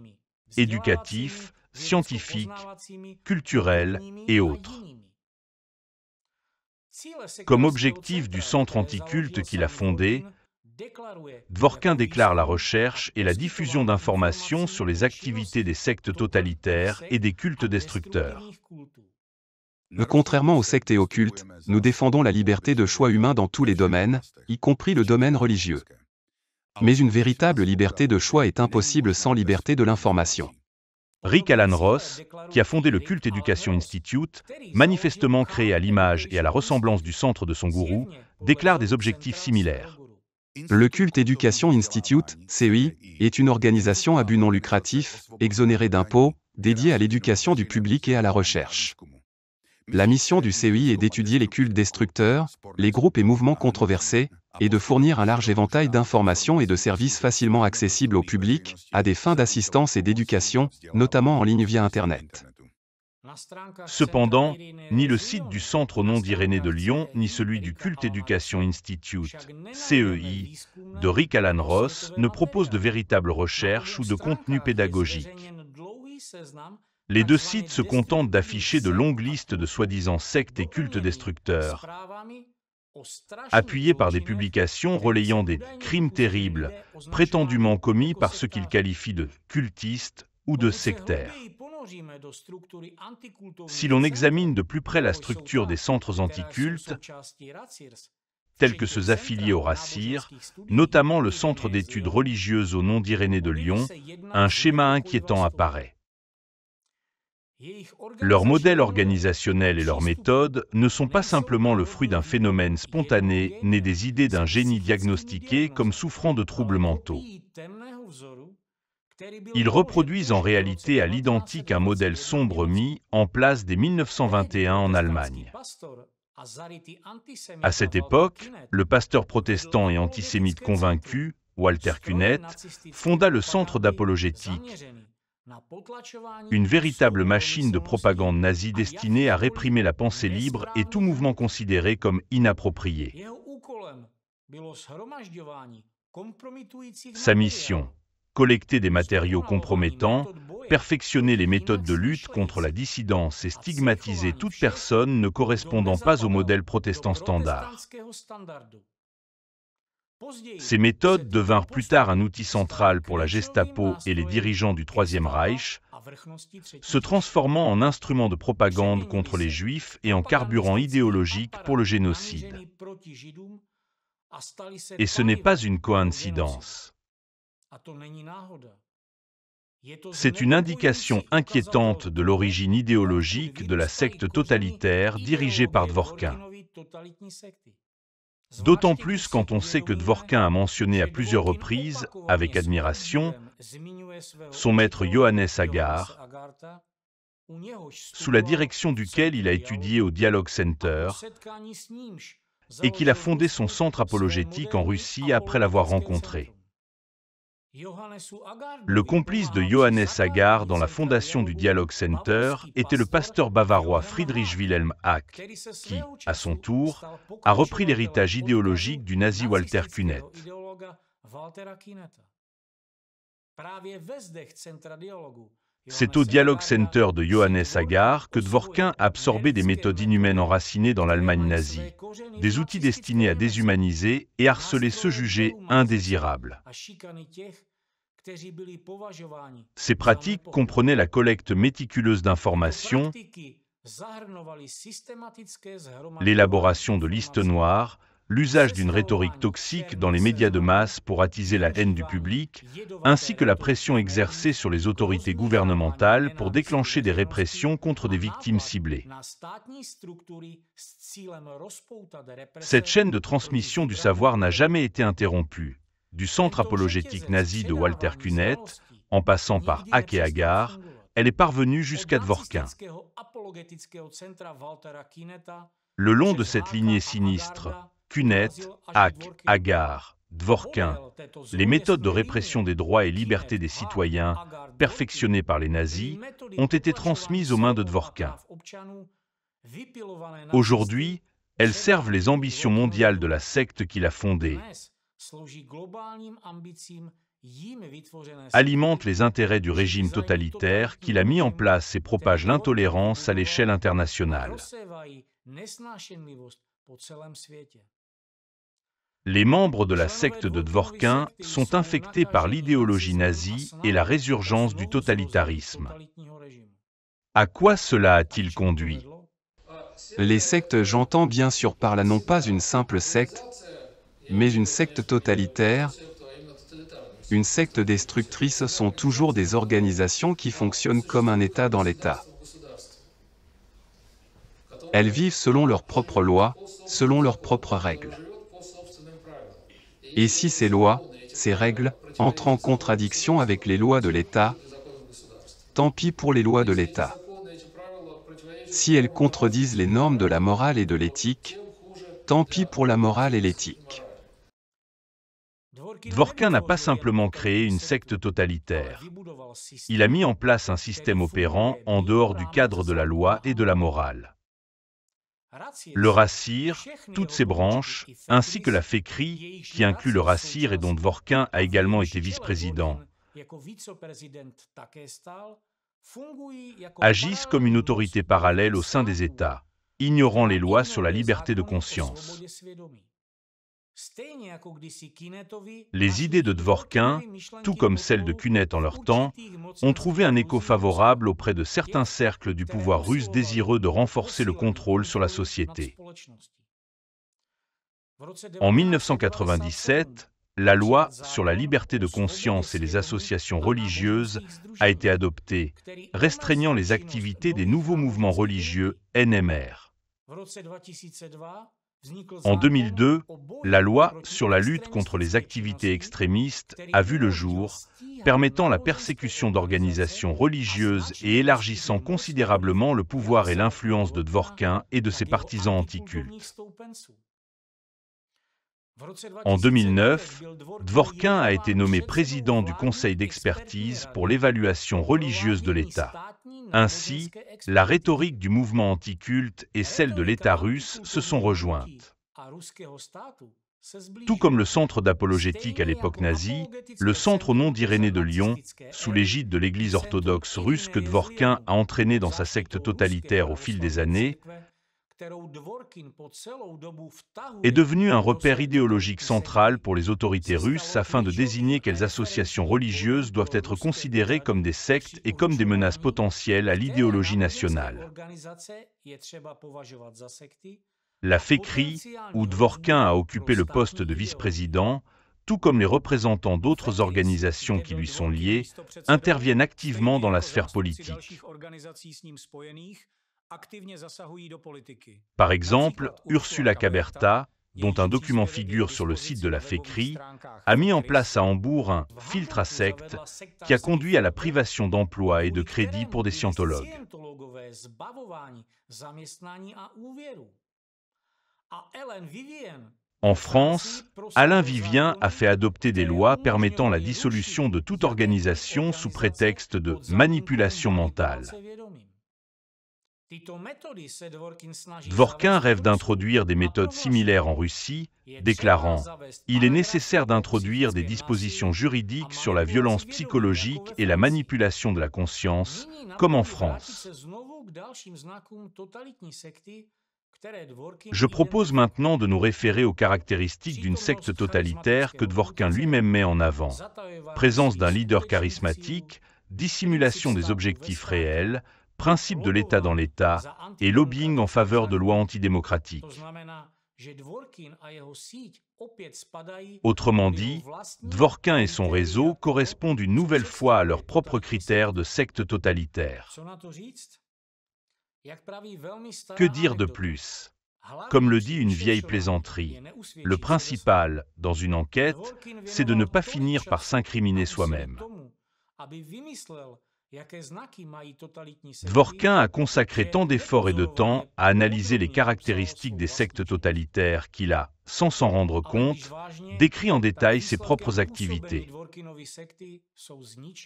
éducatifs, scientifiques, culturels et autres. Comme objectif du centre anticulte qu'il a fondé, Dworkin déclare la recherche et la diffusion d'informations sur les activités des sectes totalitaires et des cultes destructeurs. Contrairement aux sectes et aux cultes, nous défendons la liberté de choix humain dans tous les domaines, y compris le domaine religieux. Mais une véritable liberté de choix est impossible sans liberté de l'information. Rick Alan Ross, qui a fondé le Cult Education Institute, manifestement créé à l'image et à la ressemblance du centre de son gourou, déclare des objectifs similaires. Le Cult Education Institute, CEI, est une organisation à but non lucratif, exonérée d'impôts, dédiée à l'éducation du public et à la recherche. La mission du CEI est d'étudier les cultes destructeurs, les groupes et mouvements controversés, et de fournir un large éventail d'informations et de services facilement accessibles au public, à des fins d'assistance et d'éducation, notamment en ligne via Internet. Cependant, ni le site du Centre au nom d'Irénée de Lyon, ni celui du Cult Education Institute, CEI, de Rick Alan Ross ne proposent de véritables recherches ou de contenu pédagogique. Les deux sites se contentent d'afficher de longues listes de soi-disant sectes et cultes destructeurs, appuyés par des publications relayant des crimes terribles, prétendument commis par ceux qu'ils qualifient de cultistes ou de sectaires. Si l'on examine de plus près la structure des centres anticultes, tels que ceux affiliés au RACIR, notamment le Centre d'études religieuses au nom d'Irénée de Lyon, un schéma inquiétant apparaît. Leur modèle organisationnel et leurs méthodes ne sont pas simplement le fruit d'un phénomène spontané né des idées d'un génie diagnostiqué comme souffrant de troubles mentaux. Ils reproduisent en réalité à l'identique un modèle sombre mis en place dès 1921 en Allemagne. À cette époque, le pasteur protestant et antisémite convaincu, Walter Künneth, fonda le Centre d'apologétique, une véritable machine de propagande nazie destinée à réprimer la pensée libre et tout mouvement considéré comme inapproprié. Sa mission: collecter des matériaux compromettants, perfectionner les méthodes de lutte contre la dissidence et stigmatiser toute personne ne correspondant pas au modèle protestant standard. Ces méthodes devinrent plus tard un outil central pour la Gestapo et les dirigeants du Troisième Reich, se transformant en instrument de propagande contre les Juifs et en carburant idéologique pour le génocide. Et ce n'est pas une coïncidence. C'est une indication inquiétante de l'origine idéologique de la secte totalitaire dirigée par Dworkin. D'autant plus quand on sait que Dworkin a mentionné à plusieurs reprises, avec admiration, son maître Johannes Agar, sous la direction duquel il a étudié au Dialogue Center, et qu'il a fondé son centre apologétique en Russie après l'avoir rencontré. Le complice de Johannes Agar dans la fondation du Dialogue Center était le pasteur bavarois Friedrich Wilhelm Hack, qui, à son tour, a repris l'héritage idéologique du nazi Walter Künneth. C'est au Dialogue Center de Johannes Agar que Dworkin absorbait des méthodes inhumaines enracinées dans l'Allemagne nazie, des outils destinés à déshumaniser et harceler ceux jugés indésirables. Ces pratiques comprenaient la collecte méticuleuse d'informations, l'élaboration de listes noires, l'usage d'une rhétorique toxique dans les médias de masse pour attiser la haine du public, ainsi que la pression exercée sur les autorités gouvernementales pour déclencher des répressions contre des victimes ciblées. Cette chaîne de transmission du savoir n'a jamais été interrompue, du centre apologétique nazi de Walter Künneth, en passant par Hack et Agar, elle est parvenue jusqu'à Dworkin. Le long de cette lignée sinistre, Künneth, Hack, Agar, Dworkin, les méthodes de répression des droits et libertés des citoyens, perfectionnées par les nazis, ont été transmises aux mains de Dworkin. Aujourd'hui, elles servent les ambitions mondiales de la secte qu'il a fondée, alimentent les intérêts du régime totalitaire qu'il a mis en place et propage l'intolérance à l'échelle internationale. Les membres de la secte de Dworkin sont infectés par l'idéologie nazie et la résurgence du totalitarisme. À quoi cela a-t-il conduit? Les sectes, j'entends bien sûr par là non pas une simple secte, mais une secte totalitaire. Une secte destructrice sont toujours des organisations qui fonctionnent comme un État dans l'État. Elles vivent selon leurs propres lois, selon leurs propres règles. Et si ces lois, ces règles, entrent en contradiction avec les lois de l'État, tant pis pour les lois de l'État. Si elles contredisent les normes de la morale et de l'éthique, tant pis pour la morale et l'éthique. Dworkin n'a pas simplement créé une secte totalitaire. Il a mis en place un système opérant en dehors du cadre de la loi et de la morale. Le Rassir, toutes ses branches, ainsi que la Fécrie, qui inclut le Rassir et dont Dworkin a également été vice-président, agissent comme une autorité parallèle au sein des États, ignorant les lois sur la liberté de conscience. Les idées de Dworkin, tout comme celles de Künneth en leur temps, ont trouvé un écho favorable auprès de certains cercles du pouvoir russe désireux de renforcer le contrôle sur la société. En 1997, la loi sur la liberté de conscience et les associations religieuses a été adoptée, restreignant les activités des nouveaux mouvements religieux NMR. En 2002, la loi sur la lutte contre les activités extrémistes a vu le jour, permettant la persécution d'organisations religieuses et élargissant considérablement le pouvoir et l'influence de Dworkin et de ses partisans anticultes. En 2009, Dworkin a été nommé président du Conseil d'expertise pour l'évaluation religieuse de l'État. Ainsi, la rhétorique du mouvement anticulte et celle de l'État russe se sont rejointes. Tout comme le centre d'apologétique à l'époque nazie, le centre au nom d'Irénée de Lyon, sous l'égide de l'Église orthodoxe russe que Dworkin a entraîné dans sa secte totalitaire au fil des années, est devenu un repère idéologique central pour les autorités russes afin de désigner quelles associations religieuses doivent être considérées comme des sectes et comme des menaces potentielles à l'idéologie nationale. La Fécrie, où Dworkin a occupé le poste de vice-président, tout comme les représentants d'autres organisations qui lui sont liées, interviennent activement dans la sphère politique. Par exemple, Ursula Caberta, dont un document figure sur le site de la Fécrie, a mis en place à Hambourg un « filtre à secte » qui a conduit à la privation d'emploi et de crédit pour des scientologues. En France, Alain Vivien a fait adopter des lois permettant la dissolution de toute organisation sous prétexte de manipulation mentale. Dvorkin rêve d'introduire des méthodes similaires en Russie, déclarant « Il est nécessaire d'introduire des dispositions juridiques sur la violence psychologique et la manipulation de la conscience, comme en France. » Je propose maintenant de nous référer aux caractéristiques d'une secte totalitaire que Dvorkin lui-même met en avant. Présence d'un leader charismatique, dissimulation des objectifs réels, principe de l'État dans l'État et lobbying en faveur de lois antidémocratiques. Autrement dit, Dvorkin et son réseau correspondent une nouvelle fois à leurs propres critères de secte totalitaire. Que dire de plus? Comme le dit une vieille plaisanterie, le principal, dans une enquête, c'est de ne pas finir par s'incriminer soi-même. Dvorkin a consacré tant d'efforts et de temps à analyser les caractéristiques des sectes totalitaires qu'il a, sans s'en rendre compte, décrit en détail ses propres activités.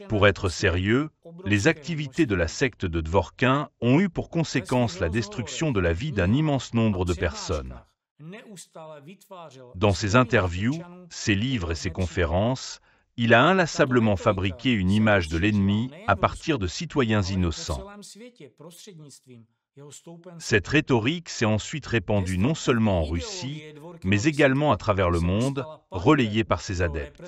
Pour être sérieux, les activités de la secte de Dvorkin ont eu pour conséquence la destruction de la vie d'un immense nombre de personnes. Dans ses interviews, ses livres et ses conférences, il a inlassablement fabriqué une image de l'ennemi à partir de citoyens innocents. Cette rhétorique s'est ensuite répandue non seulement en Russie, mais également à travers le monde, relayée par ses adeptes.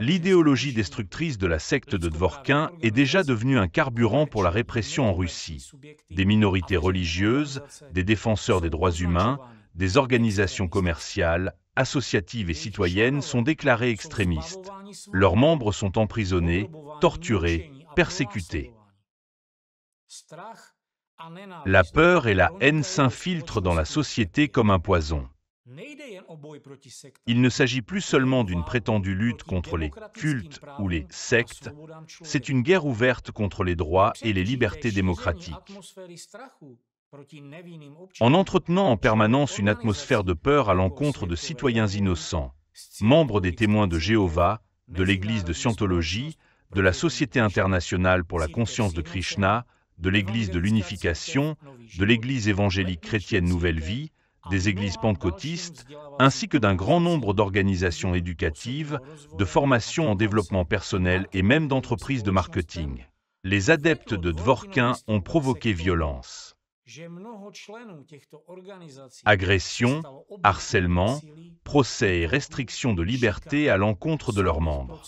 L'idéologie destructrice de la secte de Dvorkin est déjà devenue un carburant pour la répression en Russie. Des minorités religieuses, des défenseurs des droits humains, des organisations commerciales, associatives et citoyennes sont déclarées extrémistes. Leurs membres sont emprisonnés, torturés, persécutés. La peur et la haine s'infiltrent dans la société comme un poison. Il ne s'agit plus seulement d'une prétendue lutte contre les cultes ou les sectes, c'est une guerre ouverte contre les droits et les libertés démocratiques. En entretenant en permanence une atmosphère de peur à l'encontre de citoyens innocents, membres des témoins de Jéhovah, de l'Église de Scientologie, de la Société internationale pour la conscience de Krishna, de l'Église de l'unification, de l'Église évangélique chrétienne Nouvelle Vie, des églises pentecôtistes, ainsi que d'un grand nombre d'organisations éducatives, de formations en développement personnel et même d'entreprises de marketing. Les adeptes de Dvorkin ont provoqué violence. Agressions, harcèlement, procès et restrictions de liberté à l'encontre de leurs membres.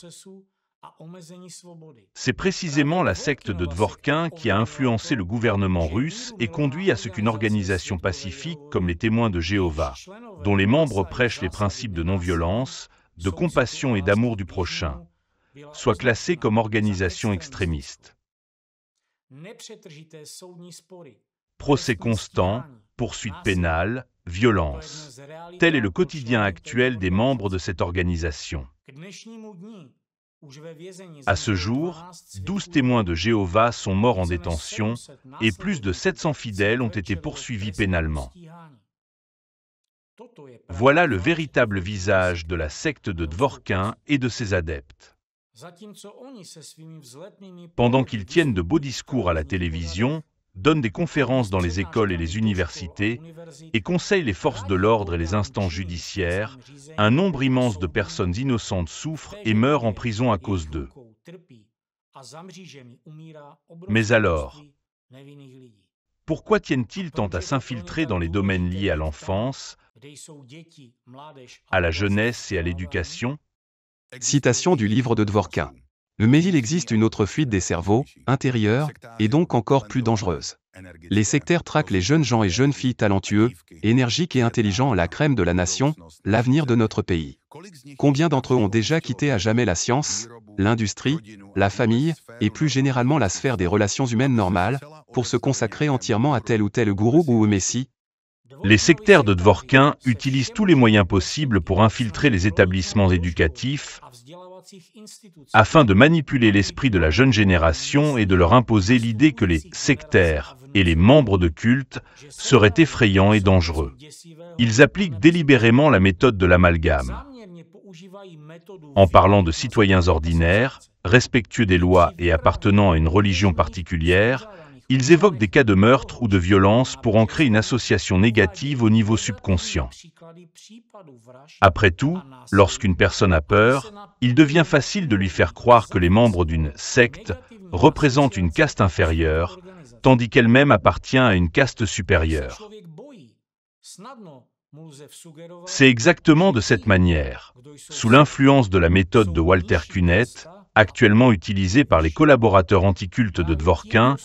C'est précisément la secte de Dvorkin qui a influencé le gouvernement russe et conduit à ce qu'une organisation pacifique comme les témoins de Jéhovah, dont les membres prêchent les principes de non-violence, de compassion et d'amour du prochain, soit classée comme organisation extrémiste. Procès constants, poursuites pénales, violence. Tel est le quotidien actuel des membres de cette organisation. À ce jour, 12 témoins de Jéhovah sont morts en détention et plus de 700 fidèles ont été poursuivis pénalement. Voilà le véritable visage de la secte de Dvorkin et de ses adeptes. Pendant qu'ils tiennent de beaux discours à la télévision, donnent des conférences dans les écoles et les universités et conseillent les forces de l'ordre et les instances judiciaires, un nombre immense de personnes innocentes souffrent et meurent en prison à cause d'eux. Mais alors, pourquoi tiennent-ils tant à s'infiltrer dans les domaines liés à l'enfance, à la jeunesse et à l'éducation? Citation du livre de Dvorkin. Mais il existe une autre fuite des cerveaux, intérieure, et donc encore plus dangereuse. Les sectaires traquent les jeunes gens et jeunes filles talentueux, énergiques et intelligents, la crème de la nation, l'avenir de notre pays. Combien d'entre eux ont déjà quitté à jamais la science, l'industrie, la famille, et plus généralement la sphère des relations humaines normales, pour se consacrer entièrement à tel ou tel gourou ou messie? Les sectaires de Dvorkin utilisent tous les moyens possibles pour infiltrer les établissements éducatifs afin de manipuler l'esprit de la jeune génération et de leur imposer l'idée que les sectaires et les membres de culte seraient effrayants et dangereux. Ils appliquent délibérément la méthode de l'amalgame. En parlant de citoyens ordinaires, respectueux des lois et appartenant à une religion particulière, Ils évoquent des cas de meurtre ou de violence pour en créer une association négative au niveau subconscient. Après tout, lorsqu'une personne a peur, il devient facile de lui faire croire que les membres d'une secte représentent une caste inférieure, tandis qu'elle-même appartient à une caste supérieure. C'est exactement de cette manière, sous l'influence de la méthode de Walter Künneth, actuellement utilisée par les collaborateurs anticultes de Dworkin,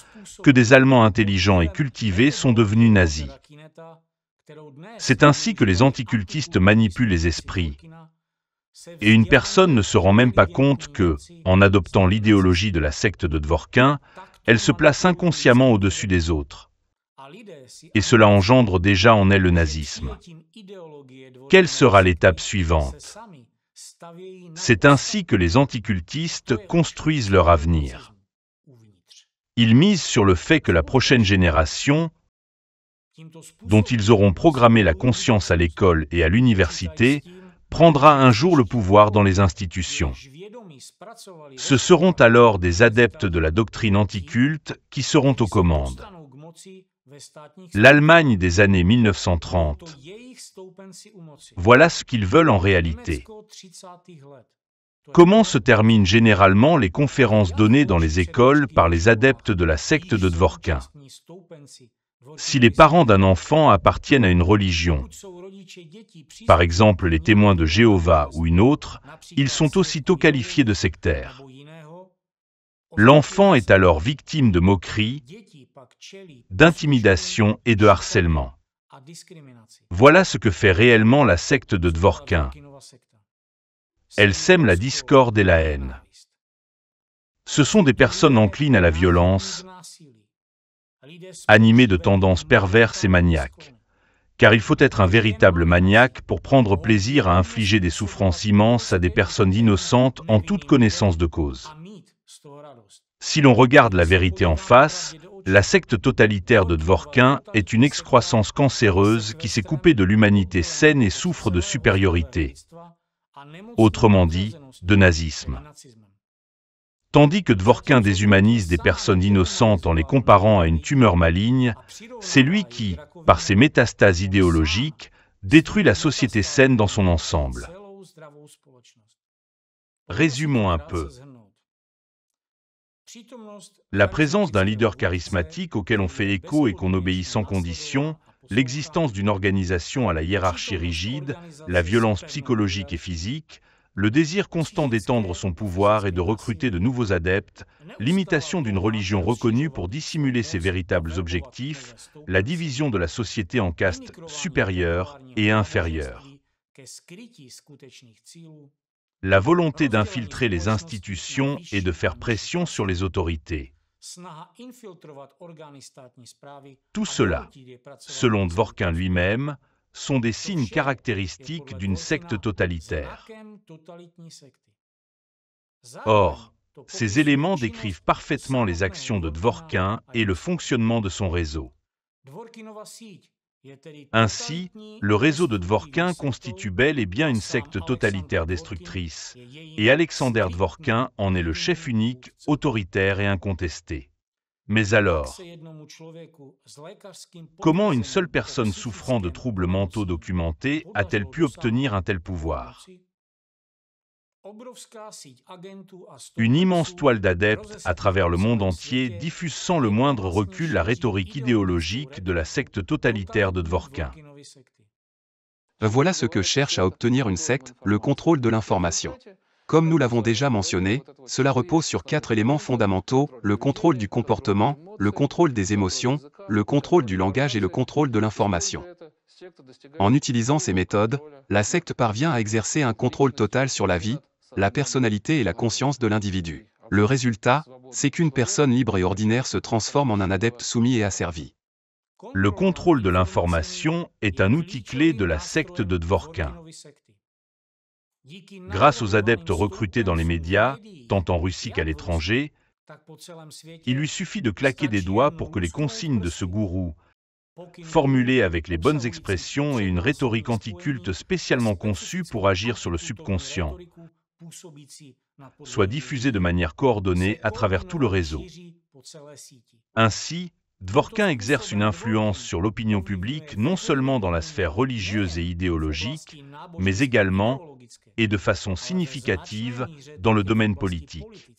que des Allemands intelligents et cultivés sont devenus nazis. C'est ainsi que les anticultistes manipulent les esprits. Et une personne ne se rend même pas compte que, en adoptant l'idéologie de la secte de Dworkin, elle se place inconsciemment au-dessus des autres. Et cela engendre déjà en elle le nazisme. Quelle sera l'étape suivante? C'est ainsi que les anticultistes construisent leur avenir. Ils misent sur le fait que la prochaine génération, dont ils auront programmé la conscience à l'école et à l'université, prendra un jour le pouvoir dans les institutions. Ce seront alors des adeptes de la doctrine anticulte qui seront aux commandes. L'Allemagne des années 1930. Voilà ce qu'ils veulent en réalité. Comment se terminent généralement les conférences données dans les écoles par les adeptes de la secte de Dworkin? Si les parents d'un enfant appartiennent à une religion, par exemple les témoins de Jéhovah ou une autre, ils sont aussitôt qualifiés de sectaires. L'enfant est alors victime de moqueries, d'intimidation et de harcèlement. Voilà ce que fait réellement la secte de Dworkin. Elle sème la discorde et la haine. Ce sont des personnes enclines à la violence, animées de tendances perverses et maniaques. Car il faut être un véritable maniaque pour prendre plaisir à infliger des souffrances immenses à des personnes innocentes en toute connaissance de cause. Si l'on regarde la vérité en face, la secte totalitaire de Dworkin est une excroissance cancéreuse qui s'est coupée de l'humanité saine et souffre de supériorité. Autrement dit, de nazisme. Tandis que Dworkin déshumanise des personnes innocentes en les comparant à une tumeur maligne, c'est lui qui, par ses métastases idéologiques, détruit la société saine dans son ensemble. Résumons un peu. La présence d'un leader charismatique auquel on fait écho et qu'on obéit sans condition, l'existence d'une organisation à la hiérarchie rigide, la violence psychologique et physique, le désir constant d'étendre son pouvoir et de recruter de nouveaux adeptes, l'imitation d'une religion reconnue pour dissimuler ses véritables objectifs, la division de la société en castes supérieures et inférieures. La volonté d'infiltrer les institutions et de faire pression sur les autorités. Tout cela, selon Dworkin lui-même, sont des signes caractéristiques d'une secte totalitaire. Or, ces éléments décrivent parfaitement les actions de Dworkin et le fonctionnement de son réseau. Ainsi, le réseau de Dworkin constitue bel et bien une secte totalitaire destructrice, et Alexander Dworkin en est le chef unique, autoritaire et incontesté. Mais alors, comment une seule personne souffrant de troubles mentaux documentés a-t-elle pu obtenir un tel pouvoir? Une immense toile d'adeptes à travers le monde entier diffuse sans le moindre recul la rhétorique idéologique de la secte totalitaire de Dworkin. Voilà ce que cherche à obtenir une secte, le contrôle de l'information. Comme nous l'avons déjà mentionné, cela repose sur 4 éléments fondamentaux, le contrôle du comportement, le contrôle des émotions, le contrôle du langage et le contrôle de l'information. En utilisant ces méthodes, la secte parvient à exercer un contrôle total sur la vie, la personnalité et la conscience de l'individu. Le résultat, c'est qu'une personne libre et ordinaire se transforme en un adepte soumis et asservi. Le contrôle de l'information est un outil clé de la secte de Dworkin. Grâce aux adeptes recrutés dans les médias, tant en Russie qu'à l'étranger, il lui suffit de claquer des doigts pour que les consignes de ce gourou, formulées avec les bonnes expressions et une rhétorique anticulte spécialement conçue pour agir sur le subconscient, soient diffusées de manière coordonnée à travers tout le réseau. Ainsi, Dworkin exerce une influence sur l'opinion publique non seulement dans la sphère religieuse et idéologique, mais également, et de façon significative, dans le domaine politique.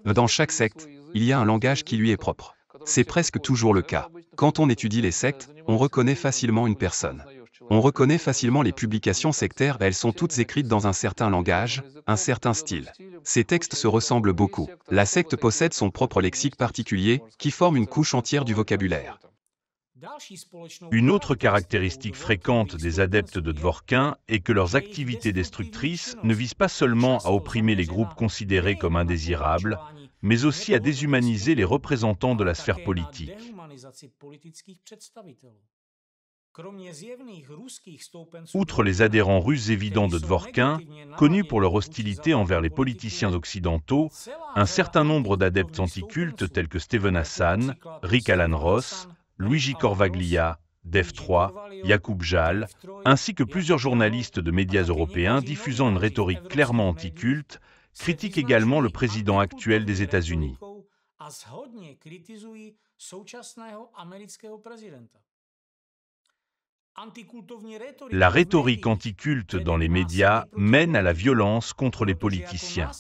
Dans chaque secte, il y a un langage qui lui est propre. C'est presque toujours le cas. Quand on étudie les sectes, on reconnaît facilement une personne. On reconnaît facilement les publications sectaires, elles sont toutes écrites dans un certain langage, un certain style. Ces textes se ressemblent beaucoup. La secte possède son propre lexique particulier, qui forme une couche entière du vocabulaire. Une autre caractéristique fréquente des adeptes de Dworkin est que leurs activités destructrices ne visent pas seulement à opprimer les groupes considérés comme indésirables, mais aussi à déshumaniser les représentants de la sphère politique. Outre les adhérents russes évidents de Dworkin, connus pour leur hostilité envers les politiciens occidentaux, un certain nombre d'adeptes anticultes tels que Steven Hassan, Rick Alan Ross, Luigi Corvaglia, Dev 3, Jakub Jal, ainsi que plusieurs journalistes de médias européens diffusant une rhétorique clairement anticulte, critiquent également le président actuel des États-Unis. La rhétorique anticulte dans les médias mène à la violence contre les politiciens.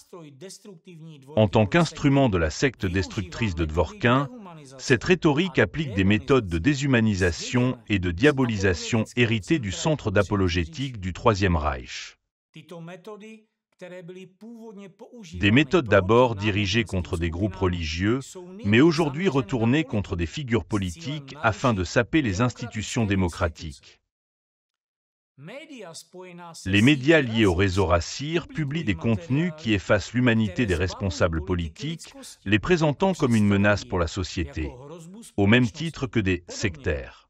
En tant qu'instrument de la secte destructrice de Dworkin, cette rhétorique applique des méthodes de déshumanisation et de diabolisation héritées du centre d'apologétique du Troisième Reich. Des méthodes d'abord dirigées contre des groupes religieux, mais aujourd'hui retournées contre des figures politiques afin de saper les institutions démocratiques. Les médias liés au réseau Racir publient des contenus qui effacent l'humanité des responsables politiques, les présentant comme une menace pour la société, au même titre que des sectaires.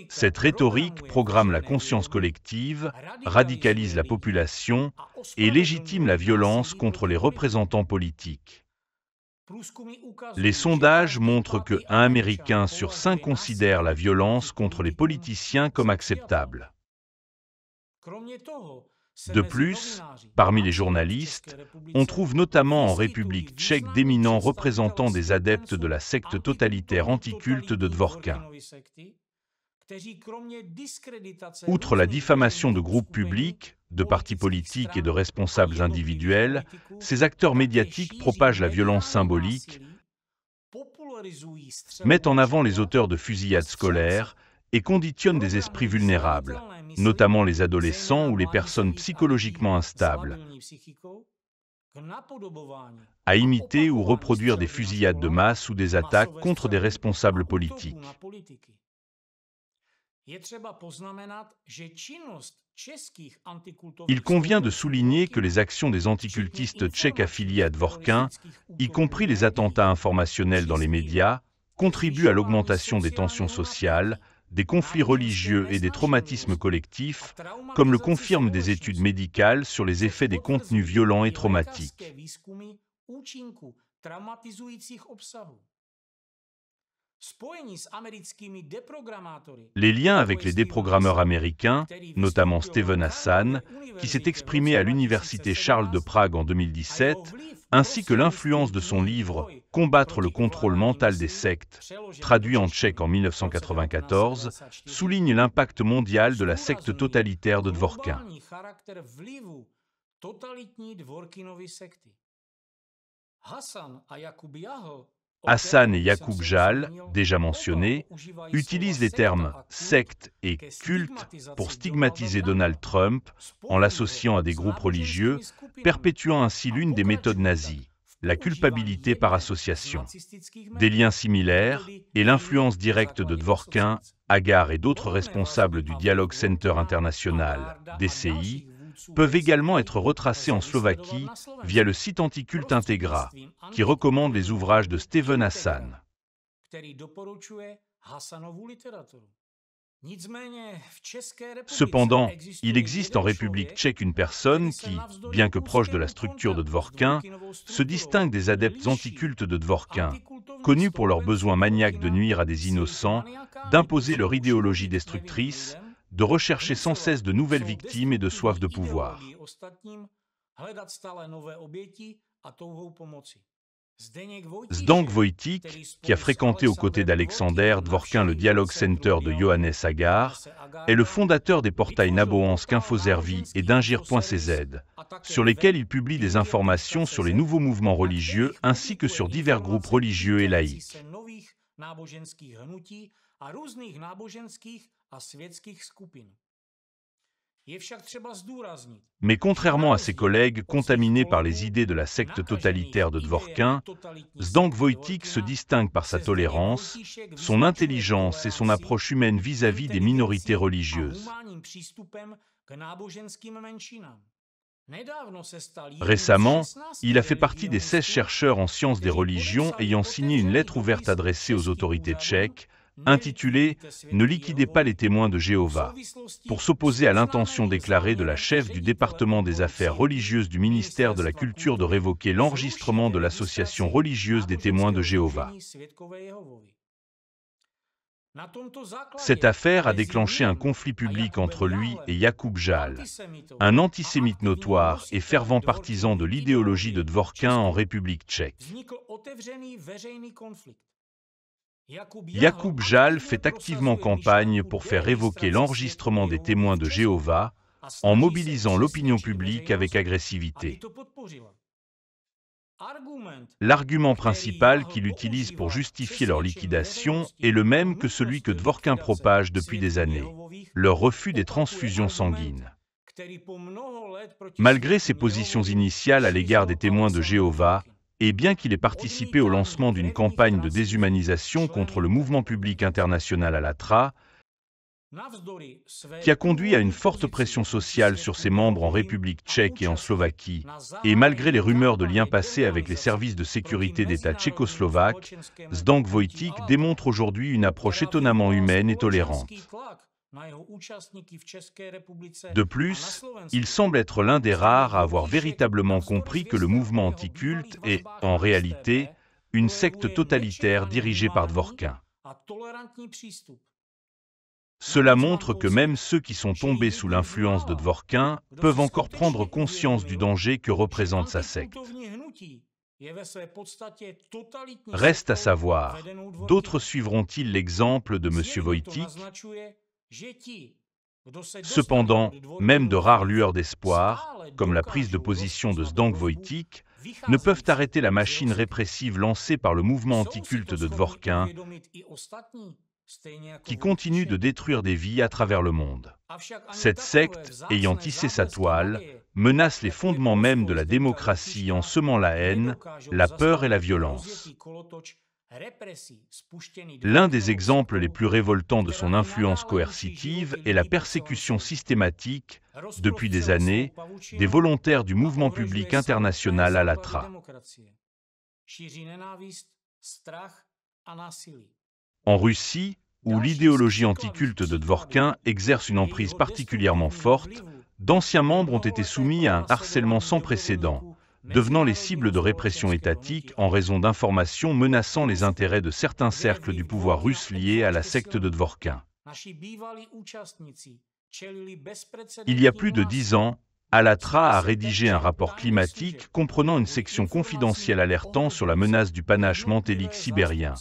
Cette rhétorique programme la conscience collective, radicalise la population et légitime la violence contre les représentants politiques. Les sondages montrent que 1 Américain sur 5 considère la violence contre les politiciens comme acceptable. De plus, parmi les journalistes, on trouve notamment en République tchèque d'éminents représentants des adeptes de la secte totalitaire anticulte de Dworkin. Outre la diffamation de groupes publics, de partis politiques et de responsables individuels, ces acteurs médiatiques propagent la violence symbolique, mettent en avant les auteurs de fusillades scolaires et conditionnent des esprits vulnérables, notamment les adolescents ou les personnes psychologiquement instables, à imiter ou reproduire des fusillades de masse ou des attaques contre des responsables politiques. Il convient de souligner que les actions des anticultistes tchèques affiliés à Dworkin, y compris les attentats informationnels dans les médias, contribuent à l'augmentation des tensions sociales, des conflits religieux et des traumatismes collectifs, comme le confirment des études médicales sur les effets des contenus violents et traumatiques. Les liens avec les déprogrammeurs américains, notamment Steven Hassan, qui s'est exprimé à l'Université Charles de Prague en 2017, ainsi que l'influence de son livre « Combattre le contrôle mental des sectes », traduit en tchèque en 1994, soulignent l'impact mondial de la secte totalitaire de Dworkin. Hassan et Jakub Jal, déjà mentionnés, utilisent les termes « secte » et « culte » pour stigmatiser Donald Trump en l'associant à des groupes religieux, perpétuant ainsi l'une des méthodes nazies, la culpabilité par association. Des liens similaires et l'influence directe de Dworkin, Agar et d'autres responsables du Dialogue Center International, DCI, peuvent également être retracés en Slovaquie via le site anticulte Integra, qui recommande les ouvrages de Steven Hassan. Cependant, il existe en République tchèque une personne qui, bien que proche de la structure de Dworkin, se distingue des adeptes anticultes de Dworkin, connus pour leur besoin maniaque de nuire à des innocents, d'imposer leur idéologie destructrice, de rechercher sans cesse de nouvelles victimes et de soif de pouvoir. Zdenk Vojtěch, qui a fréquenté aux côtés d'Alexander Dvorkin le Dialogue Center de Johannes Agar, est le fondateur des portails Naboansk Infozervi et d'Ingir.cz, sur lesquels il publie des informations sur les nouveaux mouvements religieux ainsi que sur divers groupes religieux et laïcs. Mais contrairement à ses collègues contaminés par les idées de la secte totalitaire de Dvorkin, Zdenk Vojtěch se distingue par sa tolérance, son intelligence et son approche humaine vis-à-vis des minorités religieuses. Récemment, il a fait partie des 16 chercheurs en sciences des religions ayant signé une lettre ouverte adressée aux autorités tchèques, intitulée « Ne liquidez pas les témoins de Jéhovah », pour s'opposer à l'intention déclarée de la chef du département des affaires religieuses du ministère de la Culture de révoquer l'enregistrement de l'association religieuse des témoins de Jéhovah. Cette affaire a déclenché un conflit public entre lui et Jakub Žal, un antisémite notoire et fervent partisan de l'idéologie de Dvorkin en République tchèque. Jakub Žal fait activement campagne pour faire révoquer l'enregistrement des témoins de Jéhovah en mobilisant l'opinion publique avec agressivité. L'argument principal qu'il utilise pour justifier leur liquidation est le même que celui que Dvorkin propage depuis des années, leur refus des transfusions sanguines. Malgré ses positions initiales à l'égard des témoins de Jéhovah, et bien qu'il ait participé au lancement d'une campagne de déshumanisation contre le mouvement public international Allatra, qui a conduit à une forte pression sociale sur ses membres en République tchèque et en Slovaquie, et malgré les rumeurs de liens passés avec les services de sécurité d'État tchécoslovaques, Zdenk Vojtěch démontre aujourd'hui une approche étonnamment humaine et tolérante. De plus, il semble être l'un des rares à avoir véritablement compris que le mouvement anticulte est, en réalité, une secte totalitaire dirigée par Dvorkin. Cela montre que même ceux qui sont tombés sous l'influence de Dvorkin peuvent encore prendre conscience du danger que représente sa secte. Reste à savoir, d'autres suivront-ils l'exemple de M. Vojtěch ? Cependant, même de rares lueurs d'espoir, comme la prise de position de Zdenk Vojtěch, ne peuvent arrêter la machine répressive lancée par le mouvement anticulte de Dvorkin, qui continue de détruire des vies à travers le monde. Cette secte, ayant tissé sa toile, menace les fondements mêmes de la démocratie en semant la haine, la peur et la violence. L'un des exemples les plus révoltants de son influence coercitive est la persécution systématique, depuis des années, des volontaires du mouvement public international Allatra. En Russie, où l'idéologie anticulte de Dvorkin exerce une emprise particulièrement forte, d'anciens membres ont été soumis à un harcèlement sans précédent, devenant les cibles de répression étatique en raison d'informations menaçant les intérêts de certains cercles du pouvoir russe liés à la secte de Dvorkin. Il y a plus de 10 ans, Allatra a rédigé un rapport climatique comprenant une section confidentielle alertant sur la menace du panache mantélique sibérien.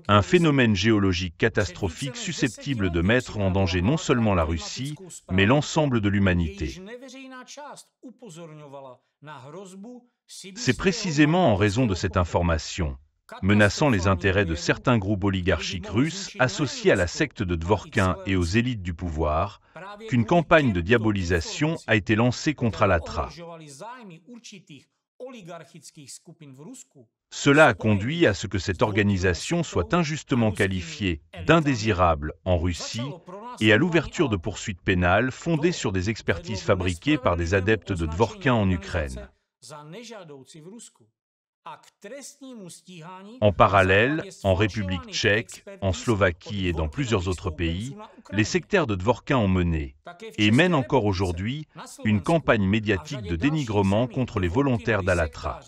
Un phénomène géologique catastrophique susceptible de mettre en danger non seulement la Russie, mais l'ensemble de l'humanité. C'est précisément en raison de cette information, menaçant les intérêts de certains groupes oligarchiques russes associés à la secte de Dvorkin et aux élites du pouvoir, qu'une campagne de diabolisation a été lancée contre Allatra. Cela a conduit à ce que cette organisation soit injustement qualifiée d'indésirable en Russie et à l'ouverture de poursuites pénales fondées sur des expertises fabriquées par des adeptes de Dvorkin en Ukraine. En parallèle, en République tchèque, en Slovaquie et dans plusieurs autres pays, les sectaires de Dvorkin ont mené, et mènent encore aujourd'hui, une campagne médiatique de dénigrement contre les volontaires d'Allatra.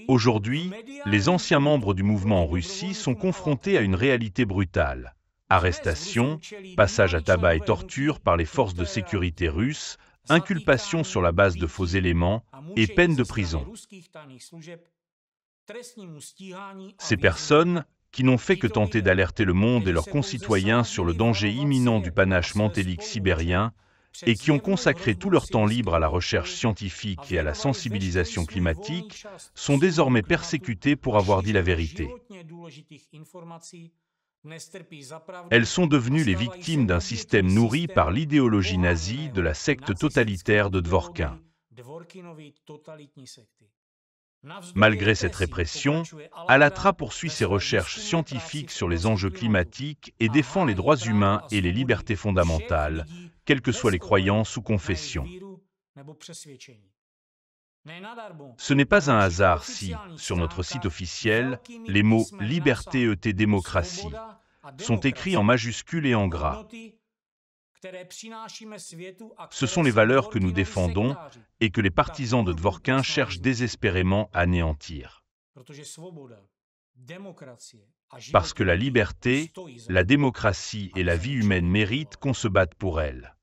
Aujourd'hui, les anciens membres du mouvement en Russie sont confrontés à une réalité brutale. Arrestations, passage à tabac et torture par les forces de sécurité russes, inculpation sur la base de faux éléments et peine de prison. Ces personnes, qui n'ont fait que tenter d'alerter le monde et leurs concitoyens sur le danger imminent du panache mantélique sibérien, et qui ont consacré tout leur temps libre à la recherche scientifique et à la sensibilisation climatique, sont désormais persécutées pour avoir dit la vérité. Elles sont devenues les victimes d'un système nourri par l'idéologie nazie de la secte totalitaire de Dvorkin. Malgré cette répression, Allatra poursuit ses recherches scientifiques sur les enjeux climatiques et défend les droits humains et les libertés fondamentales, quelles que soient les croyances ou confessions. Ce n'est pas un hasard si, sur notre site officiel, les mots « liberté et démocratie » sont écrits en majuscules et en gras. Ce sont les valeurs que nous défendons et que les partisans de Dvorkin cherchent désespérément à anéantir. Parce que la liberté, la démocratie et la vie humaine méritent qu'on se batte pour elles.